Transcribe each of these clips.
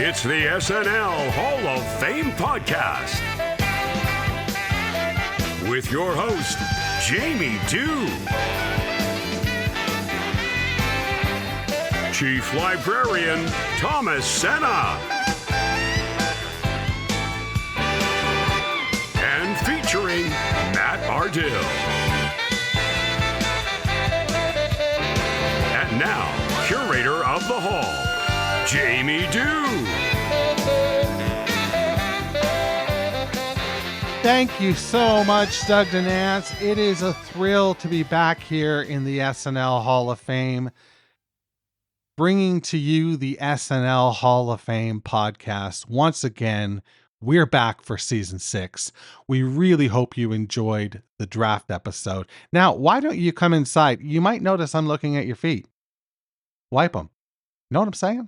It's the SNL Hall of Fame podcast with your host, Jamie Dew, Chief Librarian Thomas Senna, and featuring Matt Ardill. And now, curator of the hall, Jamie Dew. Thank you so much, Doug Nance. It is a thrill to be back here in the SNL Hall of Fame, bringing to you the SNL Hall of Fame podcast. Once again, we're back for season 6. We really hope you enjoyed the draft episode. Now, why don't you come inside? You might notice I'm looking at your feet. Wipe them. Know what I'm saying?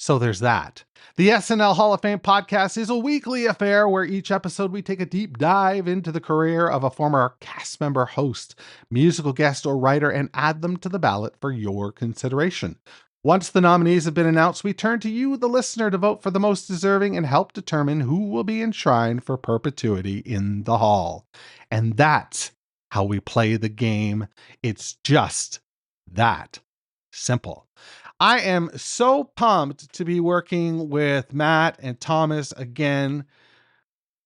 So there's that. The SNL Hall of Fame podcast is a weekly affair where each episode we take a deep dive into the career of a former cast member, host, musical guest, or writer and add them to the ballot for your consideration. Once the nominees have been announced, we turn to you, the listener, to vote for the most deserving and help determine who will be enshrined for perpetuity in the hall. And that's how we play the game. It's just that simple. I am so pumped to be working with Matt and Thomas again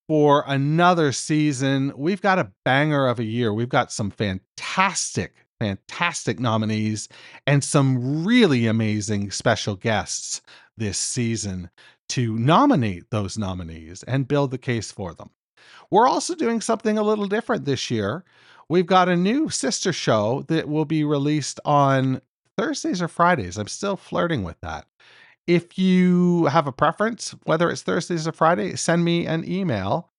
for another season. We've got a banger of a year. We've got some fantastic nominees and some really amazing special guests this season to nominate those nominees and build the case for them. We're also doing something a little different this year. We've got a new sister show that will be released on Thursdays or Fridays. I'm still flirting with that. If you have a preference, whether it's Thursdays or Friday, send me an email.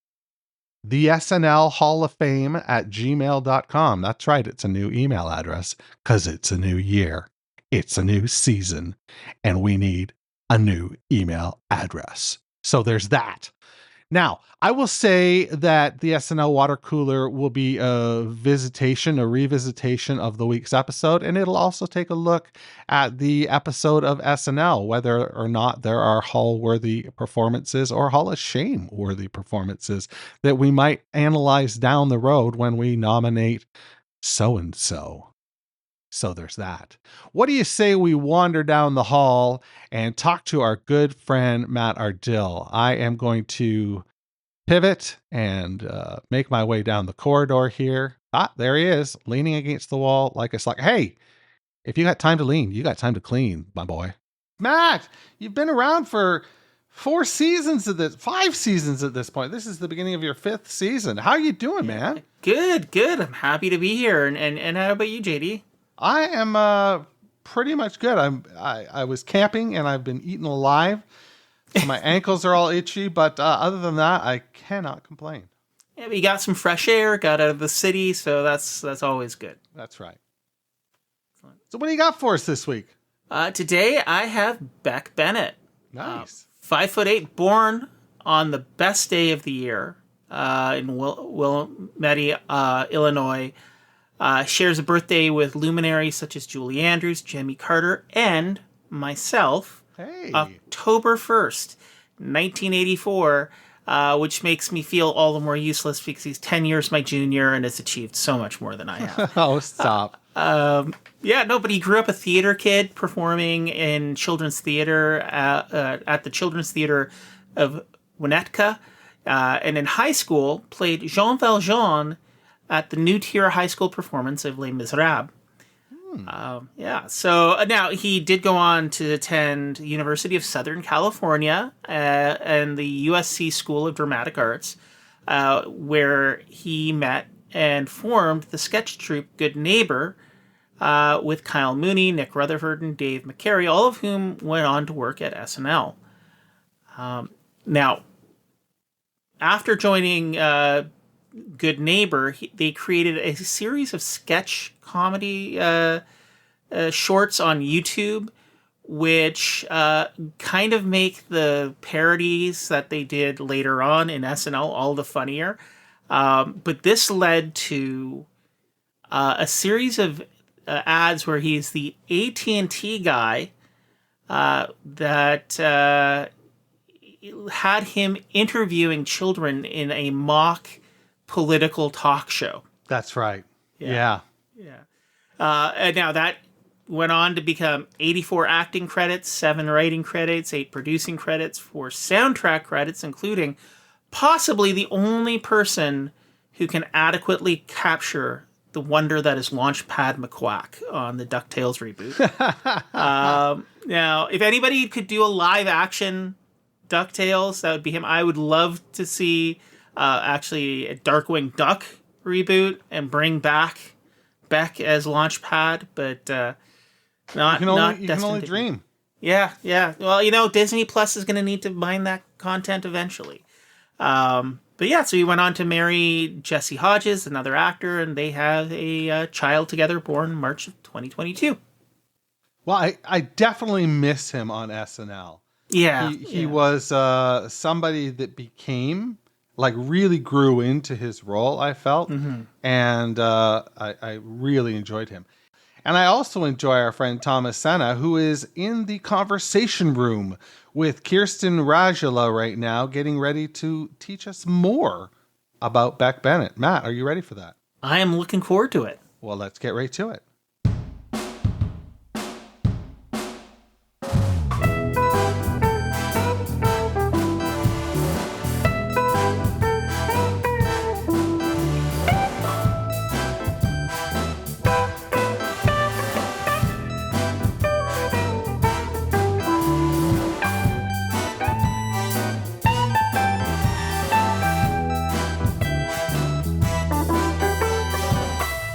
The SNL Hall of Fame at gmail.com. That's right. It's a new email address because it's a new year. It's a new season and we need a new email address. So there's that. Now, I will say that the SNL water cooler will be a revisitation of the week's episode, and it'll also take a look at the episode of SNL, whether or not there are Hall-worthy performances or Hall of Shame-worthy performances that we might analyze down the road when we nominate so-and-so. So there's that. What do you say we wander down the hall and talk to our good friend, Matt Ardill? I am going to pivot and make my way down the corridor here. There he is, leaning against the wall like a slug. Hey, if you got time to lean, you got time to clean, my boy. Matt, you've been around for 5 seasons at this point. This is the beginning of your 5th season. How are you doing, man? Good. I'm happy to be here. And how about you, JD? I am pretty much good. I was camping and I've been eaten alive. So my ankles are all itchy, but other than that, I cannot complain. Yeah, we got some fresh air, got out of the city, so that's always good. That's right. So what do you got for us this week? Today I have Beck Bennett. Nice. 5'8", born on the best day of the year in Wilmette, Illinois. Shares a birthday with luminaries such as Julie Andrews, Jimmy Carter, and myself. Hey. October 1st, 1984, which makes me feel all the more useless because he's 10 years my junior and has achieved so much more than I have. Oh, stop. But he grew up a theater kid performing in children's theater at the Children's Theater of Winnetka, and in high school played Jean Valjean at the New Tier High School performance of Les Miserables. So now he did go on to attend University of Southern California and the USC School of Dramatic Arts, where he met and formed the sketch troupe Good Neighbor with Kyle Mooney, Nick Rutherford, and Dave McCary, all of whom went on to work at SNL. Now, after joining Good Neighbor, they created a series of sketch comedy shorts on YouTube, which kind of make the parodies that they did later on in SNL all the funnier. But this led to a series of ads where he's the AT&T guy that had him interviewing children in a mock political talk show. That's right. Yeah. And now that went on to become 84 acting credits, 7 writing credits, 8 producing credits, 4 soundtrack credits, including possibly the only person who can adequately capture the wonder that is Launchpad McQuack on the DuckTales reboot. Now, if anybody could do a live action DuckTales, that would be him. I would love to see actually a Darkwing Duck reboot and bring back Beck as Launchpad, but not You can only dream. Yeah. Well, Disney Plus is going to need to mine that content eventually. But yeah, so he went on to marry Jesse Hodges, another actor, and they have a child together born March of 2022. Well, I definitely miss him on SNL. Yeah. He was somebody that became, like, really grew into his role, I felt. Mm-hmm. And I really enjoyed him. And I also enjoy our friend Thomas Senna, who is in the conversation room with Kirsten Rajala right now, getting ready to teach us more about Beck Bennett. Matt, are you ready for that? I am looking forward to it. Well, let's get right to it.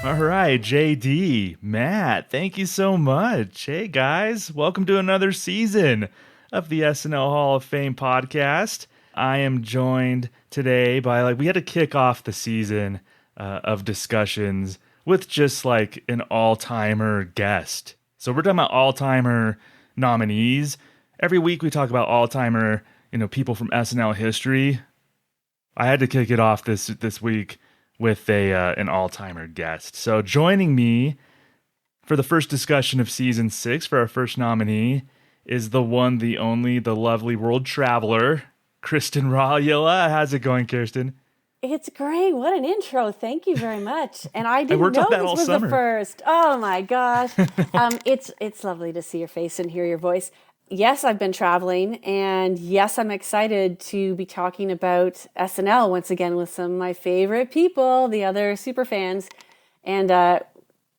All right, JD, Matt, thank you so much. Hey, guys, welcome to another season of the SNL Hall of Fame podcast. I am joined today by, we had to kick off the season of discussions with just like an all-timer guest. So we're talking about all-timer nominees. Every week we talk about all-timer, people from SNL history. I had to kick it off this week with an all-timer guest. So joining me for the first discussion of season 6 for our first nominee is the one, the only, the lovely world traveler, Kirsten Rajala. How's it going, Kirsten? It's great. What an intro. Thank you very much. And I didn't worked know on that this all was summer. the first. Oh my gosh. It's lovely to see your face and hear your voice. Yes, I've been traveling, and yes, I'm excited to be talking about SNL once again with some of my favorite people, the other super fans. And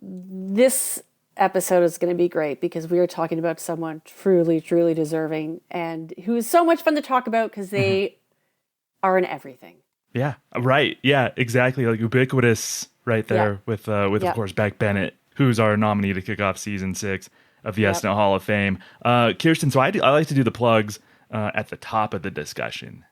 this episode is going to be great because we are talking about someone truly, truly deserving and who is so much fun to talk about because they are in everything. Yeah, right. Yeah, exactly. Like ubiquitous right there with of course, Beck Bennett, who's our nominee to kick off season 6 of the SNL Hall of Fame. Kirsten, so I like to do the plugs at the top of the discussion,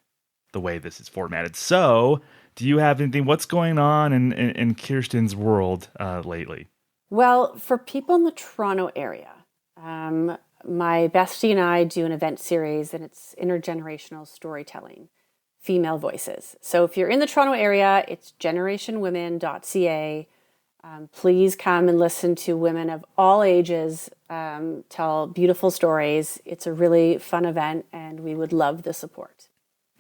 the way this is formatted. So do you have anything, what's going on in Kirsten's world lately? Well, for people in the Toronto area, my bestie and I do an event series, and it's intergenerational storytelling, female voices. So if you're in the Toronto area, it's generationwomen.ca. Please come and listen to women of all ages tell beautiful stories. It's a really fun event, and we would love the support.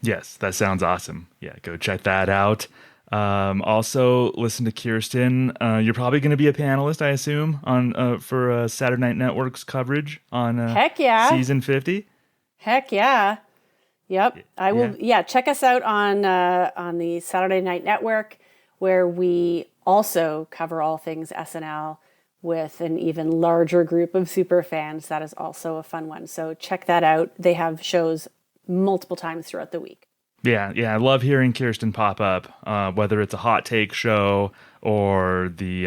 Yes, that sounds awesome. Yeah, go check that out. Also, listen to Kirsten. You're probably going to be a panelist, I assume, on for Saturday Night Network's coverage on Heck yeah. season 50. Heck yeah. Yep. I will. Yeah. Check us out on the Saturday Night Network, where we also cover all things SNL with an even larger group of super fans. That is also a fun one. So check that out. They have shows multiple times throughout the week. Yeah. I love hearing Kirsten pop up, whether it's a hot take show or the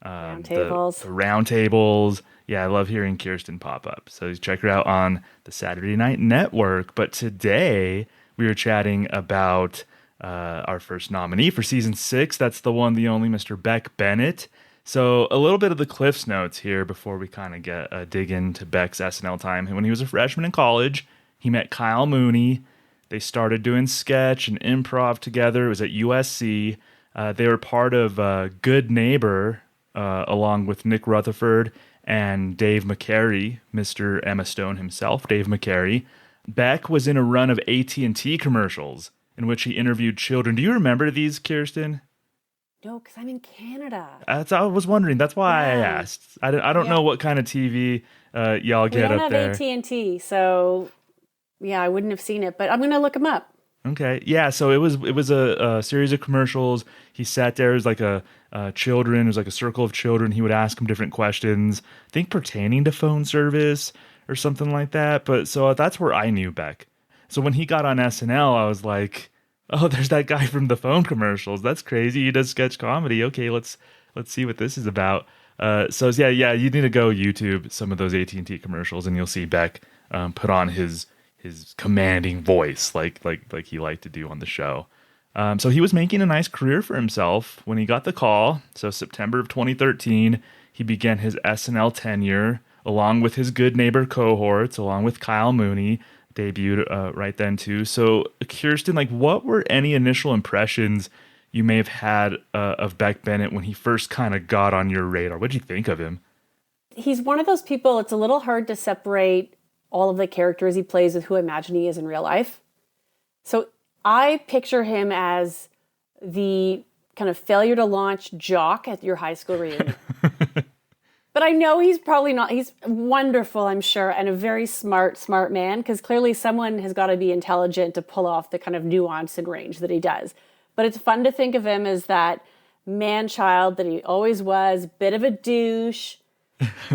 Roundtables. The roundtables. Yeah, I love hearing Kirsten pop up. So check her out on the Saturday Night Network. But today we were chatting about our first nominee for season 6. That's the one, the only Mr. Beck Bennett. So a little bit of the Cliff's Notes here before we kind of get dig into Beck's SNL time. When he was a freshman in college, he met Kyle Mooney. They started doing sketch and improv together. It was at USC. They were part of Good Neighbor, along with Nick Rutherford and Dave McCary, Mr. Emma Stone himself, Dave McCary. Beck was in a run of AT&T commercials in which he interviewed children. Do you remember these, Kirsten? No, because I'm in Canada. I was wondering. That's why I asked. I don't know what kind of TV y'all get up there. We don't have AT&T, so yeah, I wouldn't have seen it, but I'm going to look them up. Okay, yeah. So it was a series of commercials. He sat there as like a children. It was like a circle of children. He would ask them different questions, I think pertaining to phone service or something like that. But so that's where I knew Beck. So when he got on SNL, I was like, oh, there's that guy from the phone commercials. That's crazy. He does sketch comedy. Okay, let's see what this is about. So yeah, you need to go YouTube some of those AT&T commercials, and you'll see Beck put on his commanding voice like he liked to do on the show. So he was making a nice career for himself when he got the call. So September of 2013, he began his SNL tenure along with his Good Neighbor cohorts, along with Kyle Mooney, debuted right then too. So Kirsten, like, what were any initial impressions you may have had of Beck Bennett when he first kind of got on your radar? What'd you think of him? He's one of those people, it's a little hard to separate all of the characters he plays with who I imagine he is in real life. So I picture him as the kind of failure to launch jock at your high school reunion. But I know he's probably not. He's wonderful, I'm sure, and a very smart man, because clearly someone has got to be intelligent to pull off the kind of nuance and range that he does. But it's fun to think of him as that man-child that he always was, bit of a douche,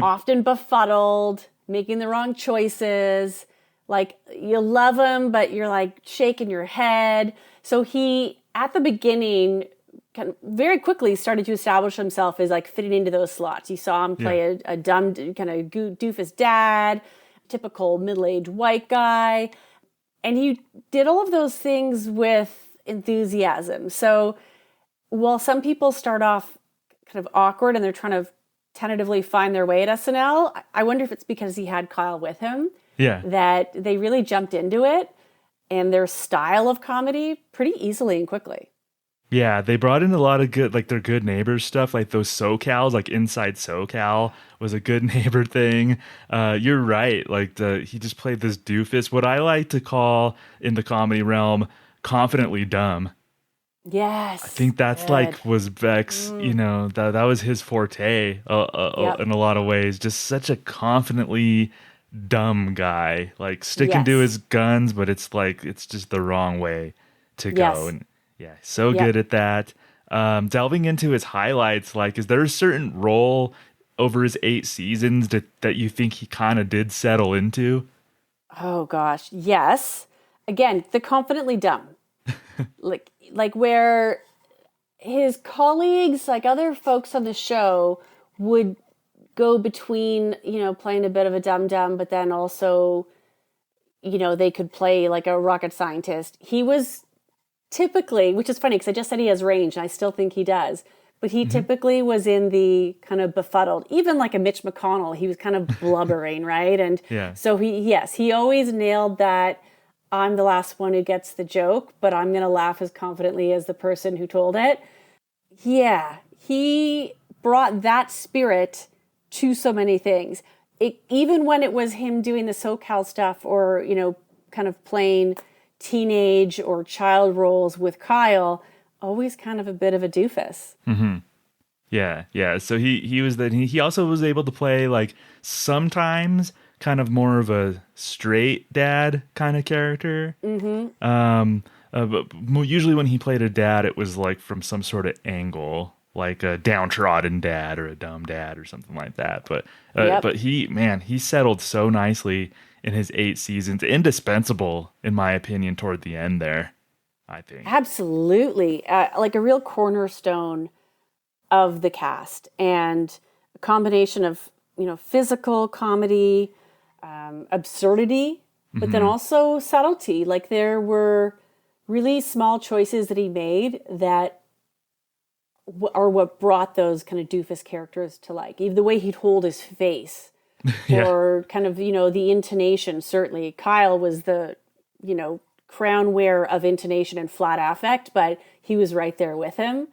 often befuddled, making the wrong choices. Like, you love him, but you're like shaking your head. So he, at the beginning, kind of very quickly started to establish himself as like fitting into those slots. You saw him play a dumb kind of doofus dad, typical middle-aged white guy. And he did all of those things with enthusiasm. So while some people start off kind of awkward and they're trying to tentatively find their way at SNL, I wonder if it's because he had Kyle with him. Yeah. That they really jumped into it and their style of comedy pretty easily and quickly. Yeah, they brought in a lot of good, like their Good Neighbors stuff, like those SoCals, like Inside SoCal was a Good Neighbor thing. You're right, like he just played this doofus, what I like to call in the comedy realm, confidently dumb. Yes. I think that's was Beck's, that was his forte in a lot of ways. Just such a confidently dumb guy, like sticking to his guns, but it's just the wrong way to go. And yeah, so good at that. Delving into his highlights, like, is there a certain role over his 8 seasons that you think he kind of did settle into? Oh gosh, yes. Again, the confidently dumb, like where his colleagues, like other folks on the show, would go between, playing a bit of a dum-dum, but then also, they could play like a rocket scientist. He was typically, which is funny because I just said he has range and I still think he does, but he typically was in the kind of befuddled, even like a Mitch McConnell, he was kind of blubbering, right? And so he always nailed that I'm the last one who gets the joke, but I'm going to laugh as confidently as the person who told it. Yeah, he brought that spirit to so many things. Even when it was him doing the SoCal stuff or, kind of playing teenage or child roles with Kyle, always kind of a bit of a doofus. Mm-hmm. Yeah. So he was that. He also was able to play like sometimes kind of more of a straight dad kind of character. Mm-hmm. But usually when he played a dad, it was like from some sort of angle, like a downtrodden dad or a dumb dad or something like that. But he settled so nicely in his 8 seasons. Indispensable, in my opinion, toward the end there, I think. Absolutely. Like a real cornerstone of the cast, and a combination of, physical comedy, absurdity, but then also subtlety. Like there were really small choices that he made that are what brought those kind of doofus characters to life. Even the way he'd hold his face. Or kind of, the intonation. Certainly Kyle was the, crown wearer of intonation and flat affect, but he was right there with him.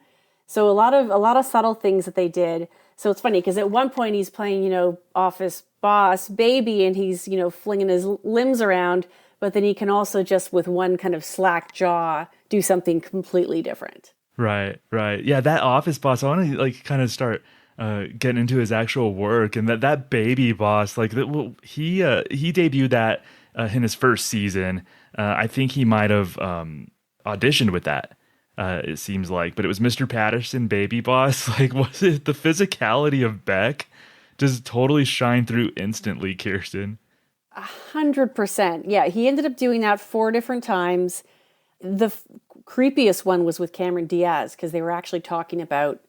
So a lot of subtle things that they did. So it's funny because at one point he's playing, office boss baby, and he's, flinging his limbs around, but then he can also just with one kind of slack jaw do something completely different. Right. Yeah, that office boss, I want to kind of start getting into his actual work, and that baby boss, he debuted that in his first season. I think he might have auditioned with that. It seems like, but it was Mr. Patterson, Baby Boss. Was it the physicality of Beck just totally shine through instantly, Kirsten? 100%. Yeah, he ended up doing that 4 different times. The creepiest one was with Cameron Diaz because they were actually talking about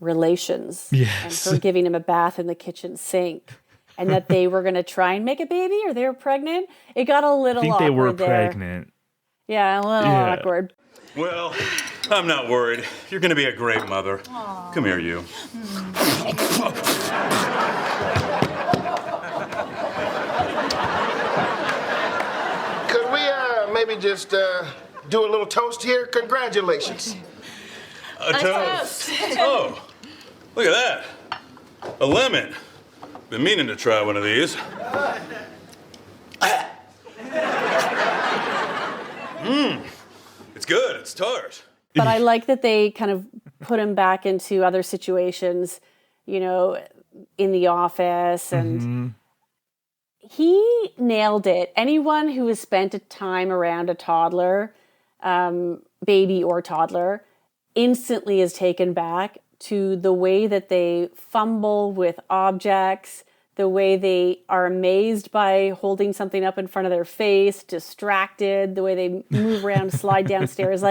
relations. Yes. And her giving him a bath in the kitchen sink. And that they were going to try and make a baby, or they were pregnant. It got a little awkward. I think they were there. pregnant. Yeah, a little awkward. Well, I'm not worried. You're going to be a great mother. Aww. Come here, you. Could we maybe just do a little toast here? Congratulations. A toast. Oh, look at that. A lemon. Been meaning to try one of these. It's good. It's tart. But I like that they kind of put him back into other situations, in the office, and he nailed it. Anyone who has spent a time around a toddler, baby or toddler, instantly is taken back to the way that they fumble with objects, the way they are amazed by holding something up in front of their face, distracted, the way they move around, slide downstairs.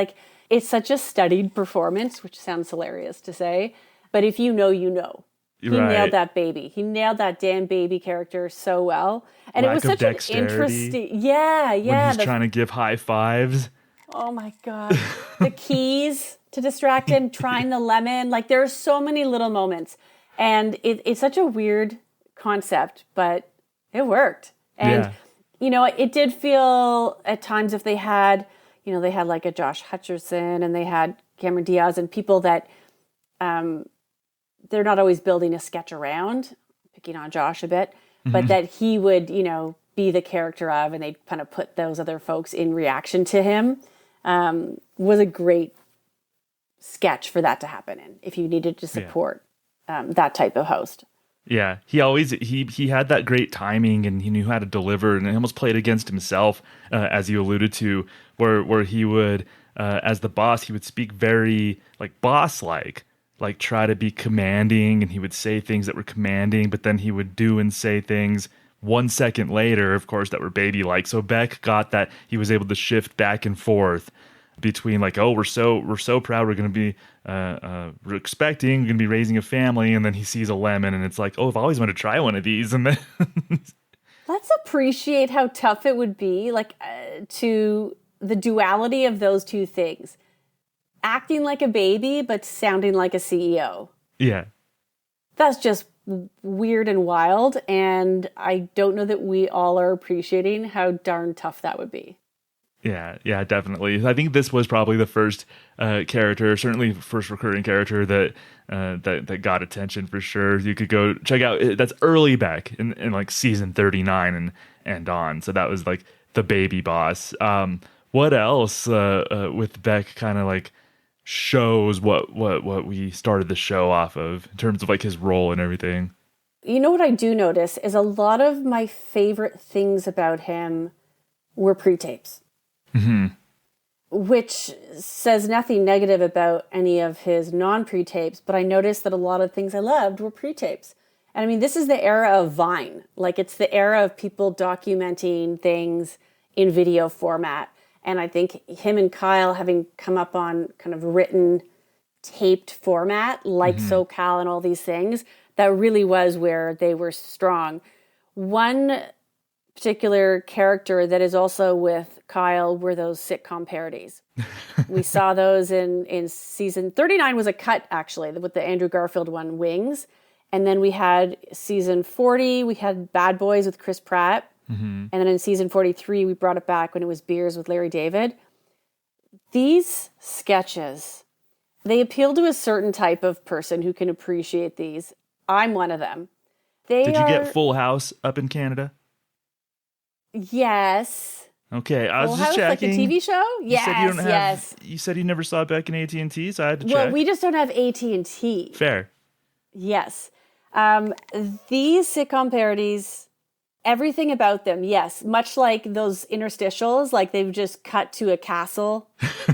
It's such a studied performance, which sounds hilarious to say, but if you know, you know. He nailed that baby. He nailed that damn baby character so well. And Lack it was such an interesting... Yeah. When he's trying to give high fives. Oh my God. The keys to distract him, trying the lemon. There are so many little moments. And it's such a weird concept, but it worked. And, it did feel at times if they had, they had a Josh Hutcherson and they had Cameron Diaz and people that they're not always building a sketch around, picking on Josh a bit, but that he would, be the character of, and they'd kind of put those other folks in reaction to him, was a great sketch for that to happen in, if you needed to support that type of host. Yeah, he had that great timing, and he knew how to deliver, and he almost played against himself, as you alluded to, where he would, as the boss, he would speak very boss-like, try to be commanding, and he would say things that were commanding, but then he would do and say things 1 second later, of course, that were baby-like. So Beck got that he was able to shift back and forth between we're so proud, we're going to be we're expecting, we're going to be raising a family, and then he sees a lemon, and it's I've always wanted to try one of these, and then let's appreciate how tough it would be, to the duality of those two things. Acting like a baby, but sounding like a CEO. Yeah. That's just weird and wild, and I don't know that we all are appreciating how darn tough that would be. Yeah, definitely. I think this was probably the first character, certainly first recurring character that got attention for sure. You could go check out, that's early Beck in season 39 and on. So that was the baby boss. What else with Beck kind of shows what we started the show off of in terms of his role and everything? You know what I do notice is a lot of my favorite things about him were pre-tapes. Mm-hmm. Which says nothing negative about any of his non-pre-tapes, but I noticed that a lot of things I loved were pre-tapes. And I mean, this is the era of Vine. It's the era of people documenting things in video format. And I think him and Kyle having come up on kind of written, taped format, SoCal and all these things, that really was where they were strong. One particular character that is also with Kyle were those sitcom parodies. We saw those in season 39 was a cut, actually, with the Andrew Garfield one, Wings. And then we had season 40, we had Bad Boys with Chris Pratt. Mm-hmm. And then in season 43, we brought it back when it was Beers with Larry David. These sketches They appeal to a certain type of person who can appreciate these. I'm one of them. Did you get Full House up in Canada? Yes. Okay, I was Full just House, checking. like a TV show? Yes, yes. You said you never saw Beck and AT&T, so I had to check. Well, we just don't have AT&T. Fair. Yes. These sitcom parodies, everything about them, yes. Much like those interstitials, like they've just cut to a castle.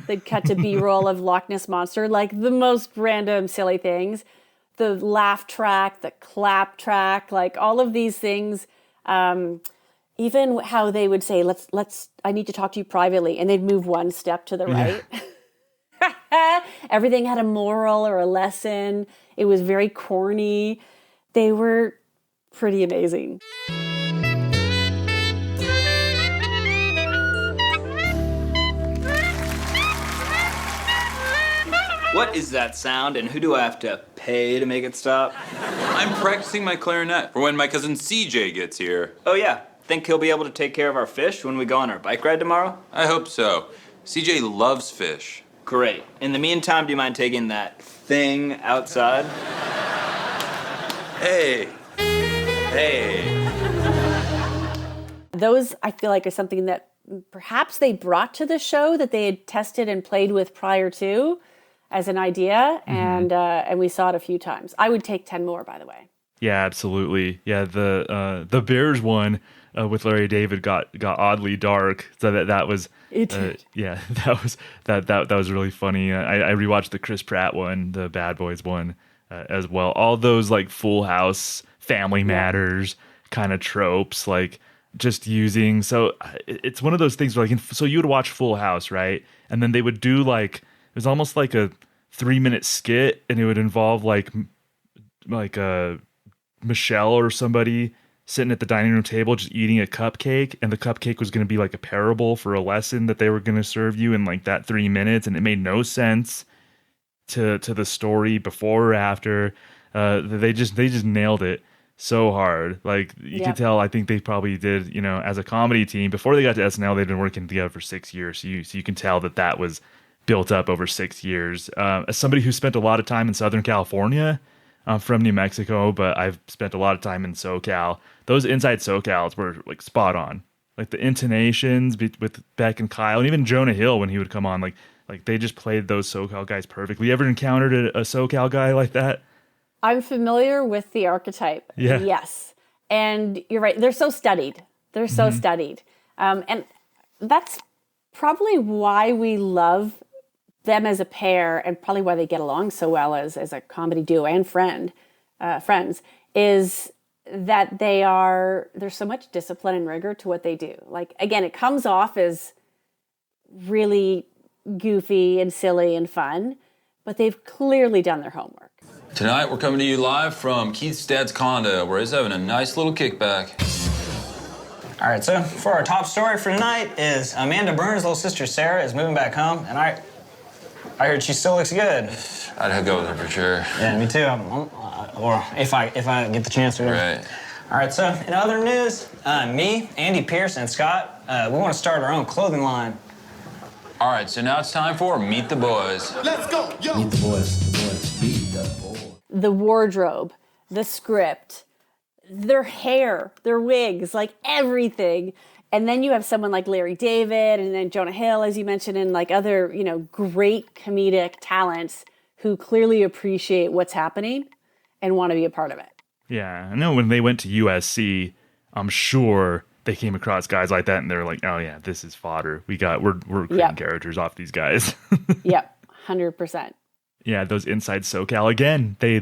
They've cut to B-roll of Loch Ness Monster, like the most random, silly things. The laugh track, the clap track, like all of these things. Even how they would say, I need to talk to you privately. And they'd move one step to the right. Everything had a moral or a lesson. It was very corny. They were pretty amazing. What is that sound, and who do I have to pay to make it stop? I'm practicing my clarinet for when my cousin CJ gets here. Oh yeah, think he'll be able to take care of our fish when we go on our bike ride tomorrow? I hope so. CJ loves fish. Great. In the meantime, do you mind taking that thing outside? Hey. Those, I feel like, are something that perhaps they brought to the show that they had tested and played with prior to as an idea, and we saw it a few times. I would take 10 more, by the way. Yeah, absolutely. Yeah, the Bears one with Larry David got oddly dark. So that was yeah, that was really funny. I rewatched the Chris Pratt one, the Bad Boys one as well. All those like Full House, Family Matters kind of tropes, like just using. So it's one of those things where like so you would watch Full House, right? And then they would do like it was almost like a 3-minute skit, and it would involve like a Michelle or somebody sitting at the dining room table just eating a cupcake, and the cupcake was going to be like a parable for a lesson that they were going to serve you in like that 3 minutes, and it made no sense to the story before or after. They just nailed it so hard. Like you could tell, I think they probably did, as a comedy team before they got to SNL, they'd been working together for 6 years. So you can tell that was built up over 6 years. As somebody who spent a lot of time in Southern California, I'm from New Mexico, but I've spent a lot of time in SoCal. Those inside SoCals were like spot on. Like the intonations with Beck and Kyle, and even Jonah Hill when he would come on, like they just played those SoCal guys perfectly. You ever encountered a SoCal guy like that? I'm familiar with the archetype. Yeah. Yes. And you're right. They're so studied. And that's probably why we love them as a pair, and probably why they get along so well as a comedy duo and friends, is that there's so much discipline and rigor to what they do. Like, again, it comes off as really goofy and silly and fun, but they've clearly done their homework. Tonight we're coming to you live from Keith's dad's condo, where he's having a nice little kickback. All right, so for our top story for tonight is Amanda Burns' little sister Sarah is moving back home, and I heard she still looks good. I'd hook up with her for sure. Yeah, me too. Or if I get the chance to. Right. All right, so in other news, me, Andy Pierce, and Scott, we want to start our own clothing line. All right, so now it's time for Meet the Boys. Let's go, yo! Meet the boys. Meet the boys. The wardrobe, the script, their hair, their wigs, like everything. And then you have someone like Larry David and then Jonah Hill, as you mentioned, and like other, great comedic talents who clearly appreciate what's happening and want to be a part of it. Yeah, I know when they went to USC, I'm sure they came across guys like that, and they're like, "Oh yeah, this is fodder. We're creating characters off these guys." Yep, 100%. Yeah, those inside SoCal again. They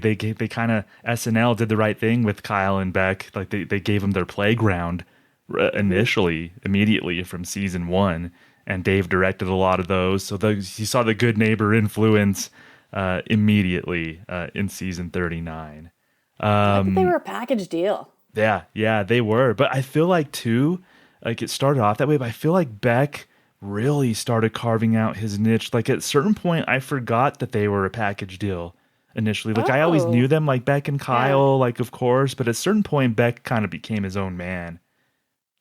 kind of SNL did the right thing with Kyle and Beck. Like they gave them their playground immediately from season 1, and Dave directed a lot of those. So you saw the good neighbor influence immediately in season 39. I think they were a package deal. Yeah, they were. But I feel like too, like it started off that way, but I feel like Beck really started carving out his niche. Like at a certain point, I forgot that they were a package deal initially. Like I always knew them, like Beck and Kyle, like of course, but at a certain point, Beck kind of became his own man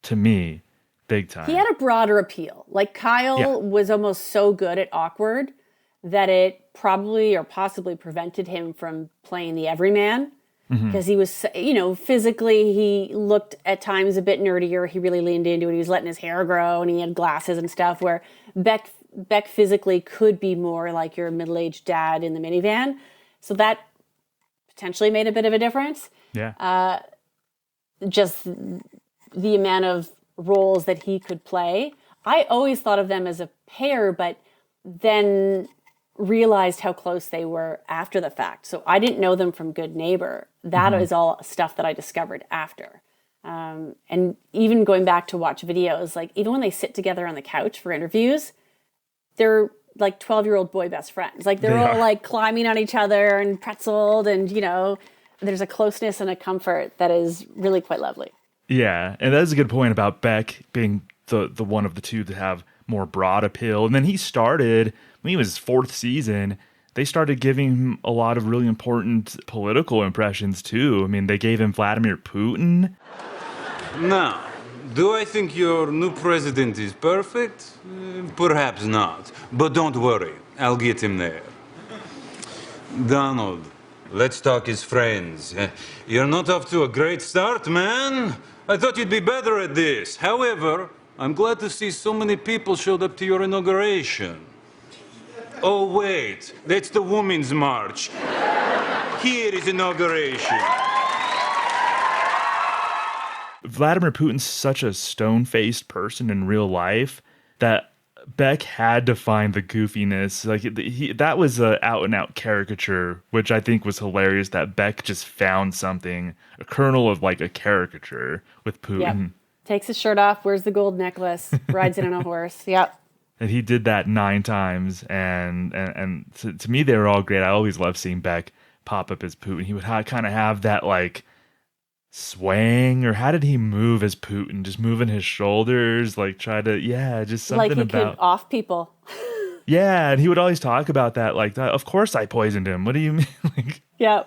to me, big time. He had a broader appeal. Like Kyle was almost so good at awkward that it probably or possibly prevented him from playing the everyman. Because he was, physically, he looked at times a bit nerdier. He really leaned into it. He was letting his hair grow, and he had glasses and stuff, where Beck physically could be more like your middle-aged dad in the minivan. So that potentially made a bit of a difference. Yeah. Just the amount of roles that he could play. I always thought of them as a pair, but then realized how close they were after the fact. So I didn't know them from Good Neighbor. That is all stuff that I discovered after. And even going back to watch videos, like even when they sit together on the couch for interviews, they're like 12-year-old boy best friends. Like they're all like climbing on each other and pretzeled, and there's a closeness and a comfort that is really quite lovely. Yeah, and that is a good point about Beck being the one of the two to have more broad appeal. And then he started, when he was his 4th season, they started giving him a lot of really important political impressions too. I mean, they gave him Vladimir Putin. Now, do I think your new president is perfect? Perhaps not. But don't worry, I'll get him there. Donald, let's talk as friends. You're not off to a great start, man. I thought you'd be better at this. However, I'm glad to see so many people showed up to your inauguration. Oh, wait, that's the Women's March. Here is inauguration. Vladimir Putin's such a stone-faced person in real life that Beck had to find the goofiness. Like that was an out-and-out caricature, which I think was hilarious that Beck just found something, a kernel of like a caricature with Putin. Yep. Takes his shirt off, wears the gold necklace, rides in on a horse. Yep. And he did that 9 times, and to me they were all great. I always loved seeing Beck pop up as Putin. He would kind of have that like swang, or how did he move as Putin? Just moving his shoulders, like try to, just something like he about could off people. Yeah, and he would always talk about that, like, of course I poisoned him. What do you mean? Like, yeah.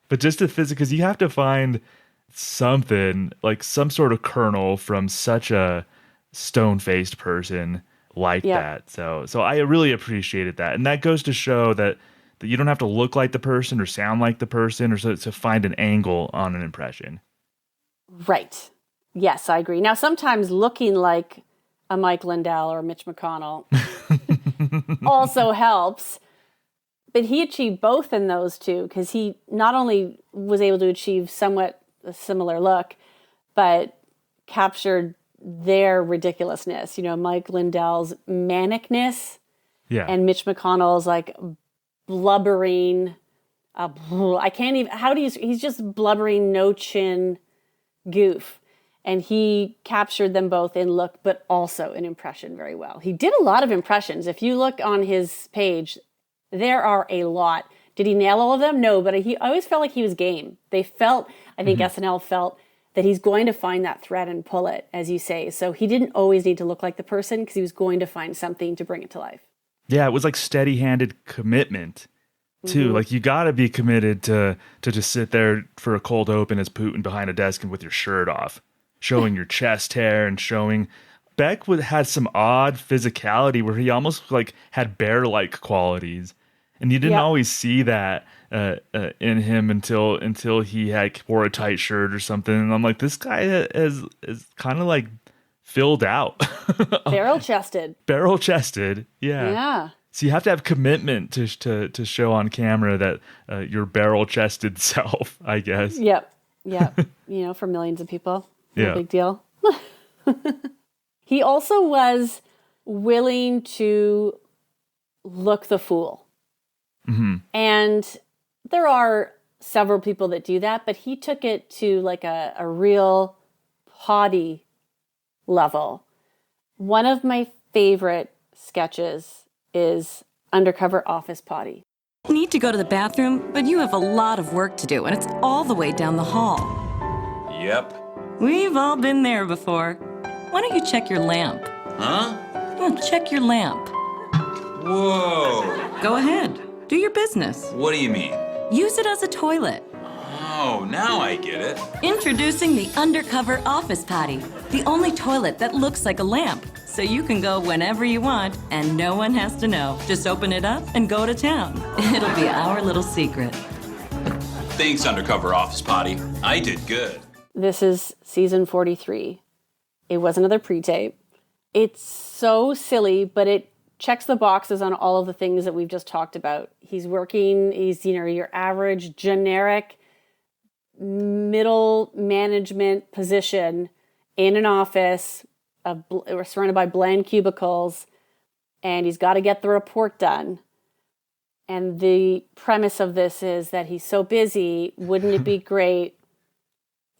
But just to because you have to find something, like some sort of kernel from such a stone-faced person like that. So I really appreciated that. And that goes to show that you don't have to look like the person or sound like the person or to find an angle on an impression. Right. Yes, I agree. Now, sometimes looking like a Mike Lindell or Mitch McConnell also helps. But he achieved both in those two, because he not only was able to achieve somewhat a similar look, but captured their ridiculousness. Mike Lindell's manicness, and Mitch McConnell's like blubbering. I can't even. He's just blubbering, no chin goof, and he captured them both in look, but also in impression very well. He did a lot of impressions. If you look on his page, there are a lot. Did he nail all of them? No, but I always felt like he was game. I think SNL felt that he's going to find that thread and pull it, as you say. So he didn't always need to look like the person, because he was going to find something to bring it to life. Yeah, it was like steady-handed commitment, too. Mm-hmm. Like, you got to be committed to just sit there for a cold open as Putin behind a desk and with your shirt off, showing your chest hair and showing... Beck had some odd physicality where he almost like had bear-like qualities. And you didn't always see that in him until he wore a tight shirt or something. And I'm like, this guy is kind of like filled out. Barrel-chested. Barrel-chested, yeah. So you have to have commitment to show on camera that your barrel-chested self, I guess. Yep. For millions of people. No big deal. He also was willing to look the fool. Mm-hmm. And there are several people that do that, but he took it to like a real haughty level. One of my favorite sketches is Undercover Office Potty. Need to go to the bathroom, but you have a lot of work to do, and it's all the way down the hall. Yep. We've all been there before. Why don't you check your lamp? Huh? Well, check your lamp. Whoa. Go ahead. Do your business. What do you mean? Use it as a toilet. Oh, now I get it. Introducing the Undercover Office Potty, the only toilet that looks like a lamp. So you can go whenever you want, and no one has to know. Just open it up and go to town. It'll be our little secret. Thanks, Undercover Office Potty. I did good. This is season 43. It was another pre-tape. It's so silly, but it checks the boxes on all of the things that we've just talked about. He's your average generic middle management position in an office surrounded by bland cubicles, and he's got to get the report done. And the premise of this is that he's so busy, wouldn't it be great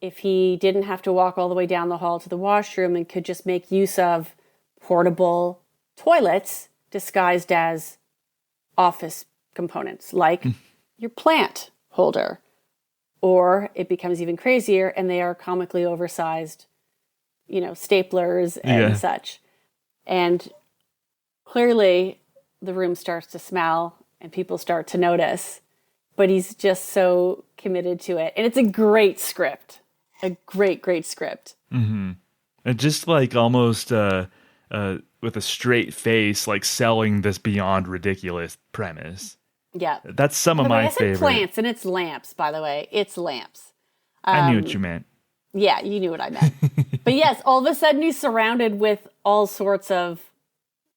if he didn't have to walk all the way down the hall to the washroom and could just make use of portable toilets disguised as office components, like your plant holder. Or it becomes even crazier, and they are comically oversized, staplers and such. And clearly the room starts to smell and people start to notice, but he's just so committed to it. And it's a great script, a great script. Mm-hmm. And just like almost with a straight face, like selling this beyond ridiculous premise. Yeah. That's some of my favorite. I said plants, and it's lamps, by the way. It's lamps. I knew what you meant. Yeah, you knew what I meant. But yes, all of a sudden he's surrounded with all sorts of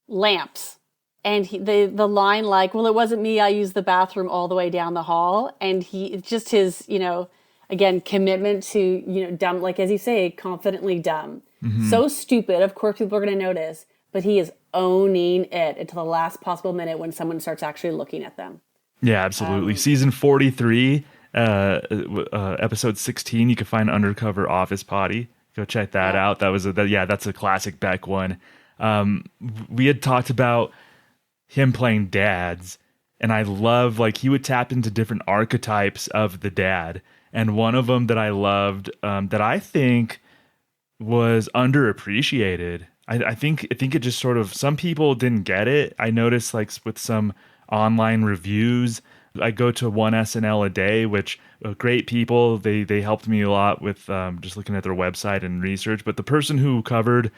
lamps. And the line like, well, it wasn't me, I used the bathroom all the way down the hall. And it's just his, again, commitment to, dumb, like as you say, confidently dumb. Mm-hmm. So stupid, of course people are going to notice, but he is owning it until the last possible minute when someone starts actually looking at them. Yeah, absolutely. Season 43, episode 16, you can find Undercover Office Potty. Go check that out. That's a classic Beck one. We had talked about him playing dads, and I love, like, he would tap into different archetypes of the dad. And one of them that I loved, that I think was underappreciated. I think it just sort of, some people didn't get it. I noticed, like, with some online reviews, I go to one SNL a day, which great people, they helped me a lot with just looking at their website and research. But the person who covered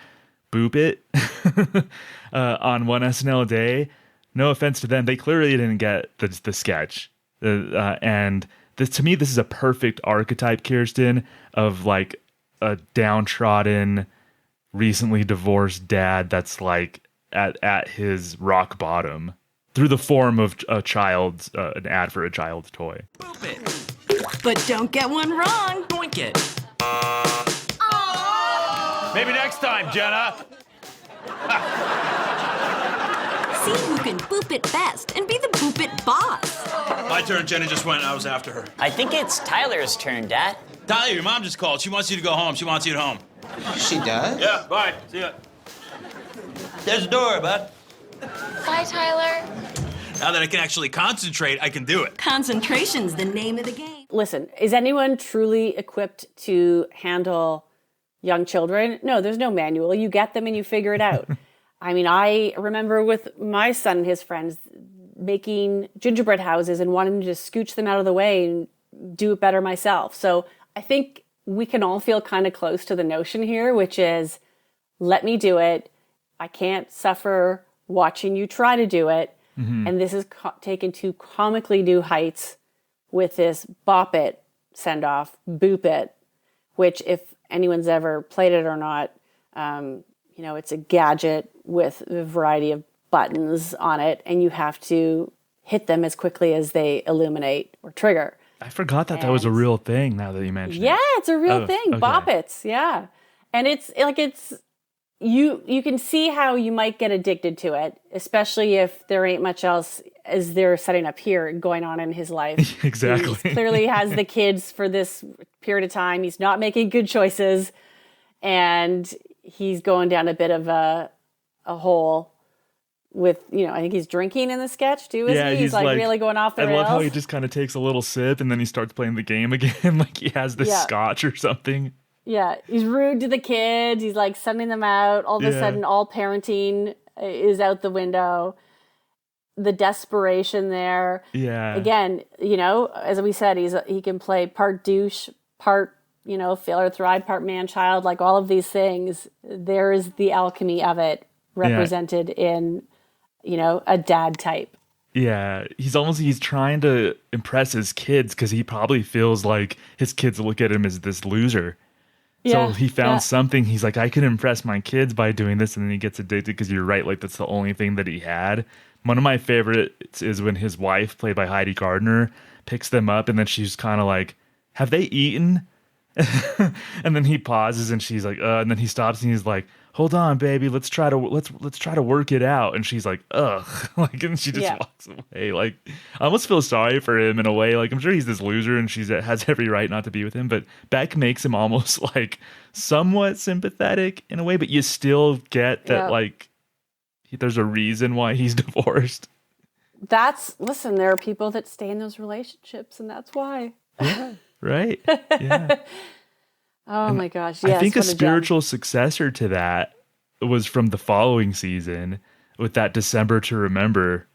Boop It on one SNL a day, no offense to them, they clearly didn't get the sketch. And this, to me, this is a perfect archetype, Kirsten, of like a downtrodden, recently divorced dad that's like at his rock bottom through the form of an ad for a child's toy. Boop it. But don't get one wrong. Boink it. Maybe next time, Jenna. See who can boop it best and be the boop it boss. My turn. Jenna just went and I was after her. I think it's Tyler's turn, Dad. Tyler, your mom just called. She wants you to go home. She wants you at home. She does? Yeah, bye. See ya. There's the door, bud. Bye, Tyler. Now that I can actually concentrate, I can do it. Concentration's the name of the game. Listen, is anyone truly equipped to handle young children? No, there's no manual. You get them and you figure it out. I mean, I remember with my son and his friends making gingerbread houses and wanting to just scooch them out of the way and do it better myself. So I think we can all feel kind of close to the notion here, which is, let me do it. I can't suffer watching you try to do it. Mm-hmm. And this is taken to comically new heights with this bop it send-off, boop it, which if anyone's ever played it or not, it's a gadget with a variety of buttons on it, and you have to hit them as quickly as they illuminate or trigger. I forgot that was a real thing now that you mentioned it. Yeah, it's a real thing. Okay. Bop It's, yeah. And it's you can see how you might get addicted to it, especially if there ain't much else as they're setting up here going on in his life. Exactly. He clearly has the kids for this period of time. He's not making good choices, and he's going down a bit of a hole with, I think he's drinking in the sketch too, isn't he? He's like really going off the rails. I love how he just kind of takes a little sip and then he starts playing the game again, like he has this scotch or something. Yeah, he's rude to the kids. He's like sending them out. All of a sudden, all parenting is out the window. the desperation there. Yeah. Again, as we said, he can play part douche, part, fail or thrive, part man-child, like all of these things. There is the alchemy of it represented in, a dad type. Yeah, he's trying to impress his kids because he probably feels like his kids look at him as this loser. So he found something. He's like, I can impress my kids by doing this, and then he gets addicted because you're right. Like, that's the only thing that he had. One of my favorites is when his wife, played by Heidi Gardner, picks them up, and then she's kind of like, "Have they eaten?" And then he pauses, and she's like, and then he stops, and he's like, "Hold on, baby, let's try to work it out." And she's like, "Ugh," like, and she just walks away. Like, I almost feel sorry for him in a way. Like, I'm sure he's this loser, and she has every right not to be with him. But Beck makes him almost like somewhat sympathetic in a way, but you still get that like there's a reason why he's divorced. Listen, there are people that stay in those relationships, and that's why. Yeah, right. Yeah. Oh my gosh. Yes, I think a spiritual successor to that was from the following season with that December to Remember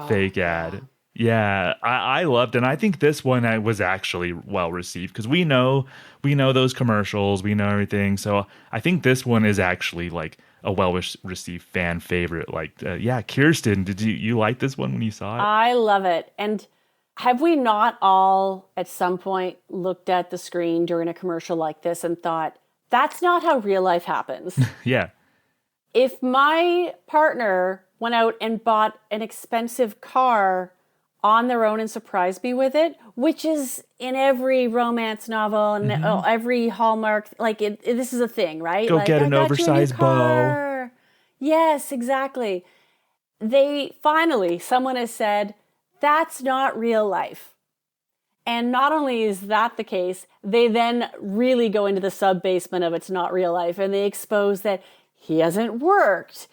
fake ad. Yeah, I loved it. And I think this one was actually well received because we know those commercials, we know everything. So I think this one is actually like a well received fan favorite. Like, Kirsten, did you like this one when you saw it? I love it. And have we not all at some point looked at the screen during a commercial like this and thought, that's not how real life happens? Yeah. If my partner went out and bought an expensive car on their own and surprised me with it, which is in every romance novel and every Hallmark, like this is a thing, right? Go like, get an oversized bow. Yes, exactly. Someone has said, that's not real life. And not only is that the case, they then really go into the sub-basement of it's not real life, and they expose that he hasn't worked.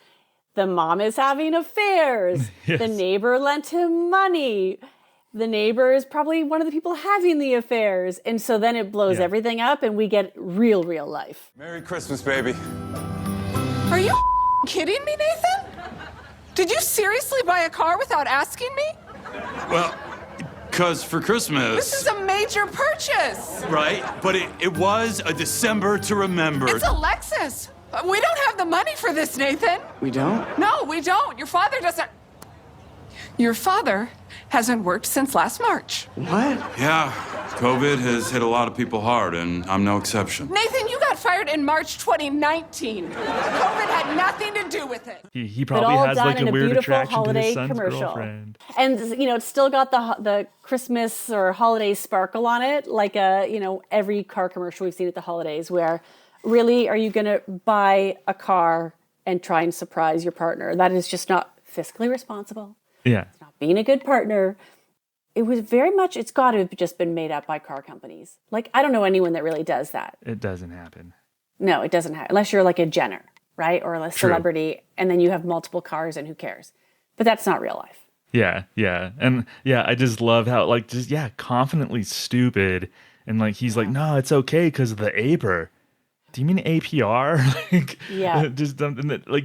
The mom is having affairs. Yes. The neighbor lent him money. The neighbor is probably one of the people having the affairs. And so then it blows everything up, and we get real life. Merry Christmas, baby. Are you kidding me, Nathan? Did you seriously buy a car without asking me? Well, because for Christmas... This is a major purchase! Right, but it was a December to remember. It's a Lexus! We don't have the money for this, Nathan! We don't? No, we don't! Your father doesn't... Your father hasn't worked since last March. What? Yeah, COVID has hit a lot of people hard, and I'm no exception. Nathan, you got fired in March 2019. COVID had nothing to do with it. He probably has like a weird attraction to his son's girlfriend. And, it's still got the Christmas or holiday sparkle on it, like every car commercial we've seen at the holidays, where really are you going to buy a car and try and surprise your partner? That is just not fiscally responsible. Yeah. It's not being a good partner. It was very much, it's got to have just been made up by car companies. Like, I don't know anyone that really does that. It doesn't happen. No, it doesn't happen. Unless you're like a Jenner, right? Or a celebrity, and then you have multiple cars and who cares? But that's not real life. Yeah, yeah. And I just love how, confidently stupid. And he's like, no, it's okay because of the APR. Do you mean APR?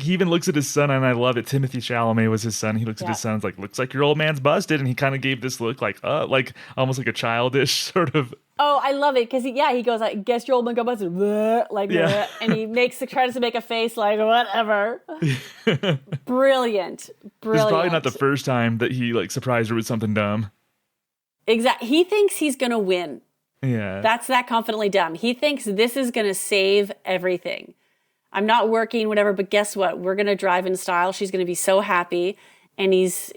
He even looks at his son, and I love it. Timothy Chalamet was his son. He looks at his son, looks like your old man's busted, and he kind of gave this look almost like a childish sort of. Oh, I love it because he goes, I guess your old man got busted, and he tries to make a face like whatever. Brilliant. It's probably not the first time that he surprised her with something dumb. Exactly. He thinks he's gonna win. Yeah. That's that confidently dumb. He thinks this is going to save everything. I'm not working, whatever, but guess what? We're going to drive in style. She's going to be so happy. And he's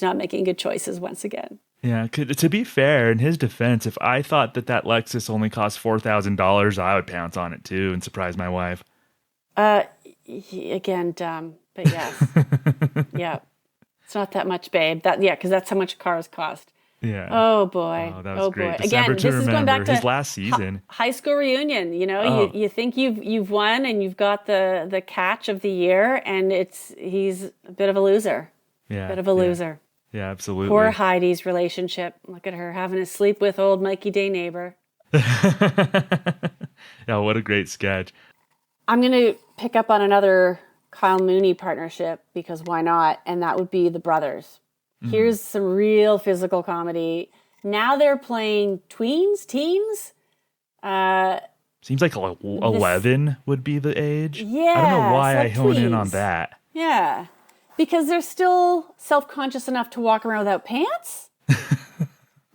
not making good choices once again. Yeah. To be fair, in his defense, if I thought that Lexus only cost $4,000, I would pounce on it too and surprise my wife. Again, dumb, but yes. Yeah. It's not that much, babe. Because that's how much cars cost. Yeah. Oh boy. Oh, that was great. Boy. Again, this is going back to his last season. High school reunion. You think you've won and you've got the catch of the year, and he's a bit of a loser. Yeah. Bit of a loser. Yeah, absolutely. Poor Heidi's relationship. Look at her having to sleep with old Mikey Day neighbor. Yeah, what a great sketch. I'm going to pick up on another Kyle Mooney partnership, because why not? And that would be the brothers. Here's some real physical comedy. Now they're playing teens. Seems like 11 would be the age. Yeah. I don't know why so I hone in on tweens. that. Yeah. Because they're still self-conscious enough to walk around without pants.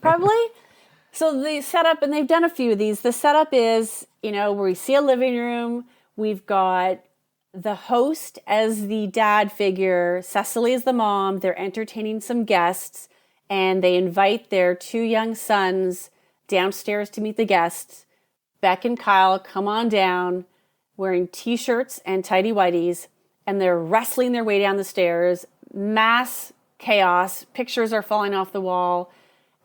Probably. So the setup, and they've done a few of these. The setup is, where we see a living room. We've got the host as the dad figure. Cecily is the mom. They're entertaining some guests. And they invite their 2 young sons downstairs to meet the guests. Beck and Kyle come on down wearing T-shirts and tighty whities, and they're wrestling their way down the stairs. Mass chaos. Pictures are falling off the wall,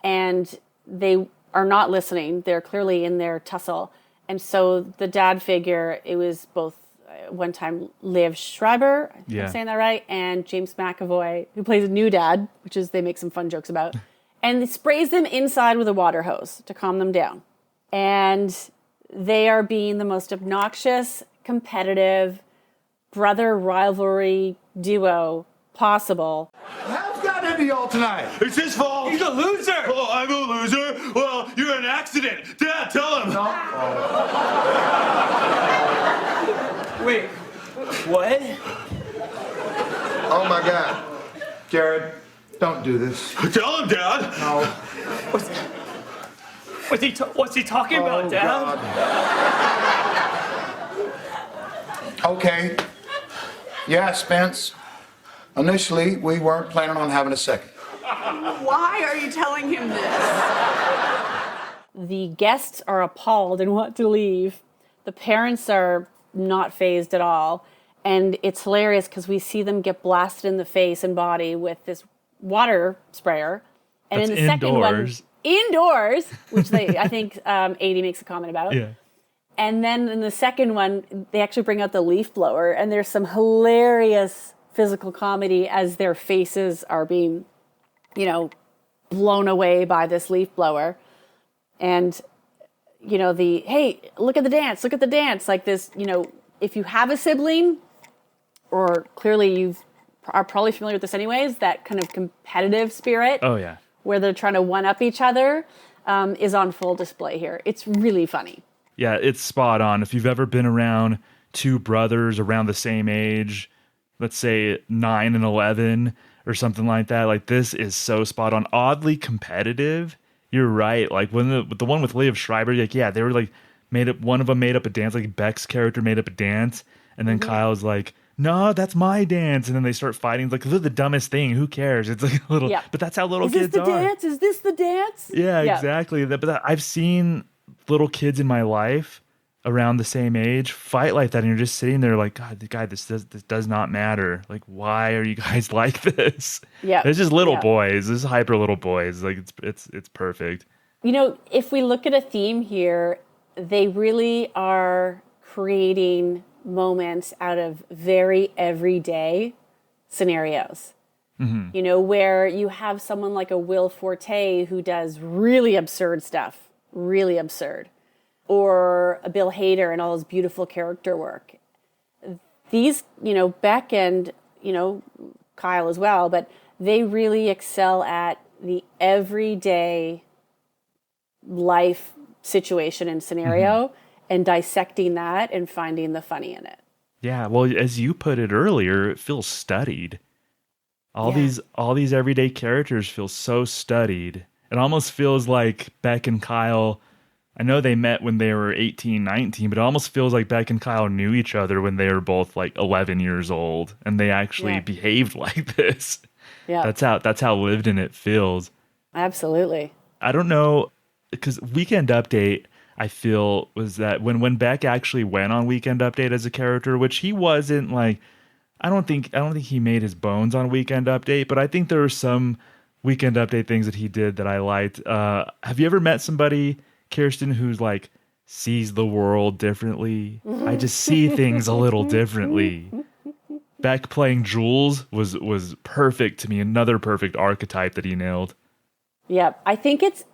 and they are not listening. They're clearly in their tussle. And so the dad figure, it was both one time Liev Schreiber, Yeah. I'm saying that right, and James McAvoy, who plays a new dad, which is they make some fun jokes about, and sprays them inside with a water hose to calm them down. And they are being the most obnoxious, competitive, brother rivalry duo possible. How's got into y'all tonight? It's his fault. He's a loser. Oh, I'm a loser? Well, you're an accident. Dad, tell him. No. Wait, what? Oh, my God. Jared, don't do this. Tell him, Dad. No. What's he talking about, Dad? God. Okay. Yeah, Spence. Initially, we weren't planning on having a second. Why are you telling him this? The guests are appalled and want to leave. The parents are not fazed at all. And it's hilarious because we see them get blasted in the face and body with this water sprayer. And That's in the second one, indoors, which I think 80 makes a comment about. Yeah. And then in the second one, they actually bring out the leaf blower, and there's some hilarious physical comedy as their faces are being, blown away by this leaf blower. And, hey, look at the dance, like this, if you have a sibling, or clearly you are probably familiar with this anyways, that kind of competitive spirit. Oh, yeah. Where they're trying to one-up each other is on full display here. It's really funny. Yeah, it's spot on. If you've ever been around 2 brothers around the same age, let's say 9 and 11 or something like that, like this is so spot on. Oddly competitive. You're right. Like when the one with Liev Schreiber, like, yeah, they were like one of them made up a dance, like Beck's character made up a dance, and then Kyle's like, no, that's my dance. And then they start fighting. It's like, this is the dumbest thing. Who cares? It's like a little, but that's how little kids are. Is this the dance? Yeah, exactly. But I've seen little kids in my life around the same age fight like that. And you're just sitting there like, God, this does not matter. Like, why are you guys like this? Yeah. It's just little boys. This is hyper little boys. Like it's perfect. If we look at a theme here, they really are creating moments out of very everyday scenarios. Mm-hmm. Where you have someone like a Will Forte who does really absurd stuff, really absurd, or a Bill Hader and all his beautiful character work. These, Beck and, Kyle as well, but they really excel at the everyday life situation and scenario and dissecting that and finding the funny in it. Yeah, well, as you put it earlier, it feels studied. All these everyday characters feel so studied. It almost feels like Beck and Kyle, I know they met when they were 18, 19, but it almost feels like Beck and Kyle knew each other when they were both like 11 years old and they actually behaved like this. Yeah. That's how lived in it feels. Absolutely. I don't know, because Weekend Update, I feel, was that when Beck actually went on Weekend Update as a character, which he wasn't like, I don't think he made his bones on Weekend Update, but I think there were some Weekend Update things that he did that I liked. Have you ever met somebody, Kirsten, who's like sees the world differently? I just see things a little differently. Beck playing Jules was perfect to me. Another perfect archetype that he nailed. Yeah, I think it's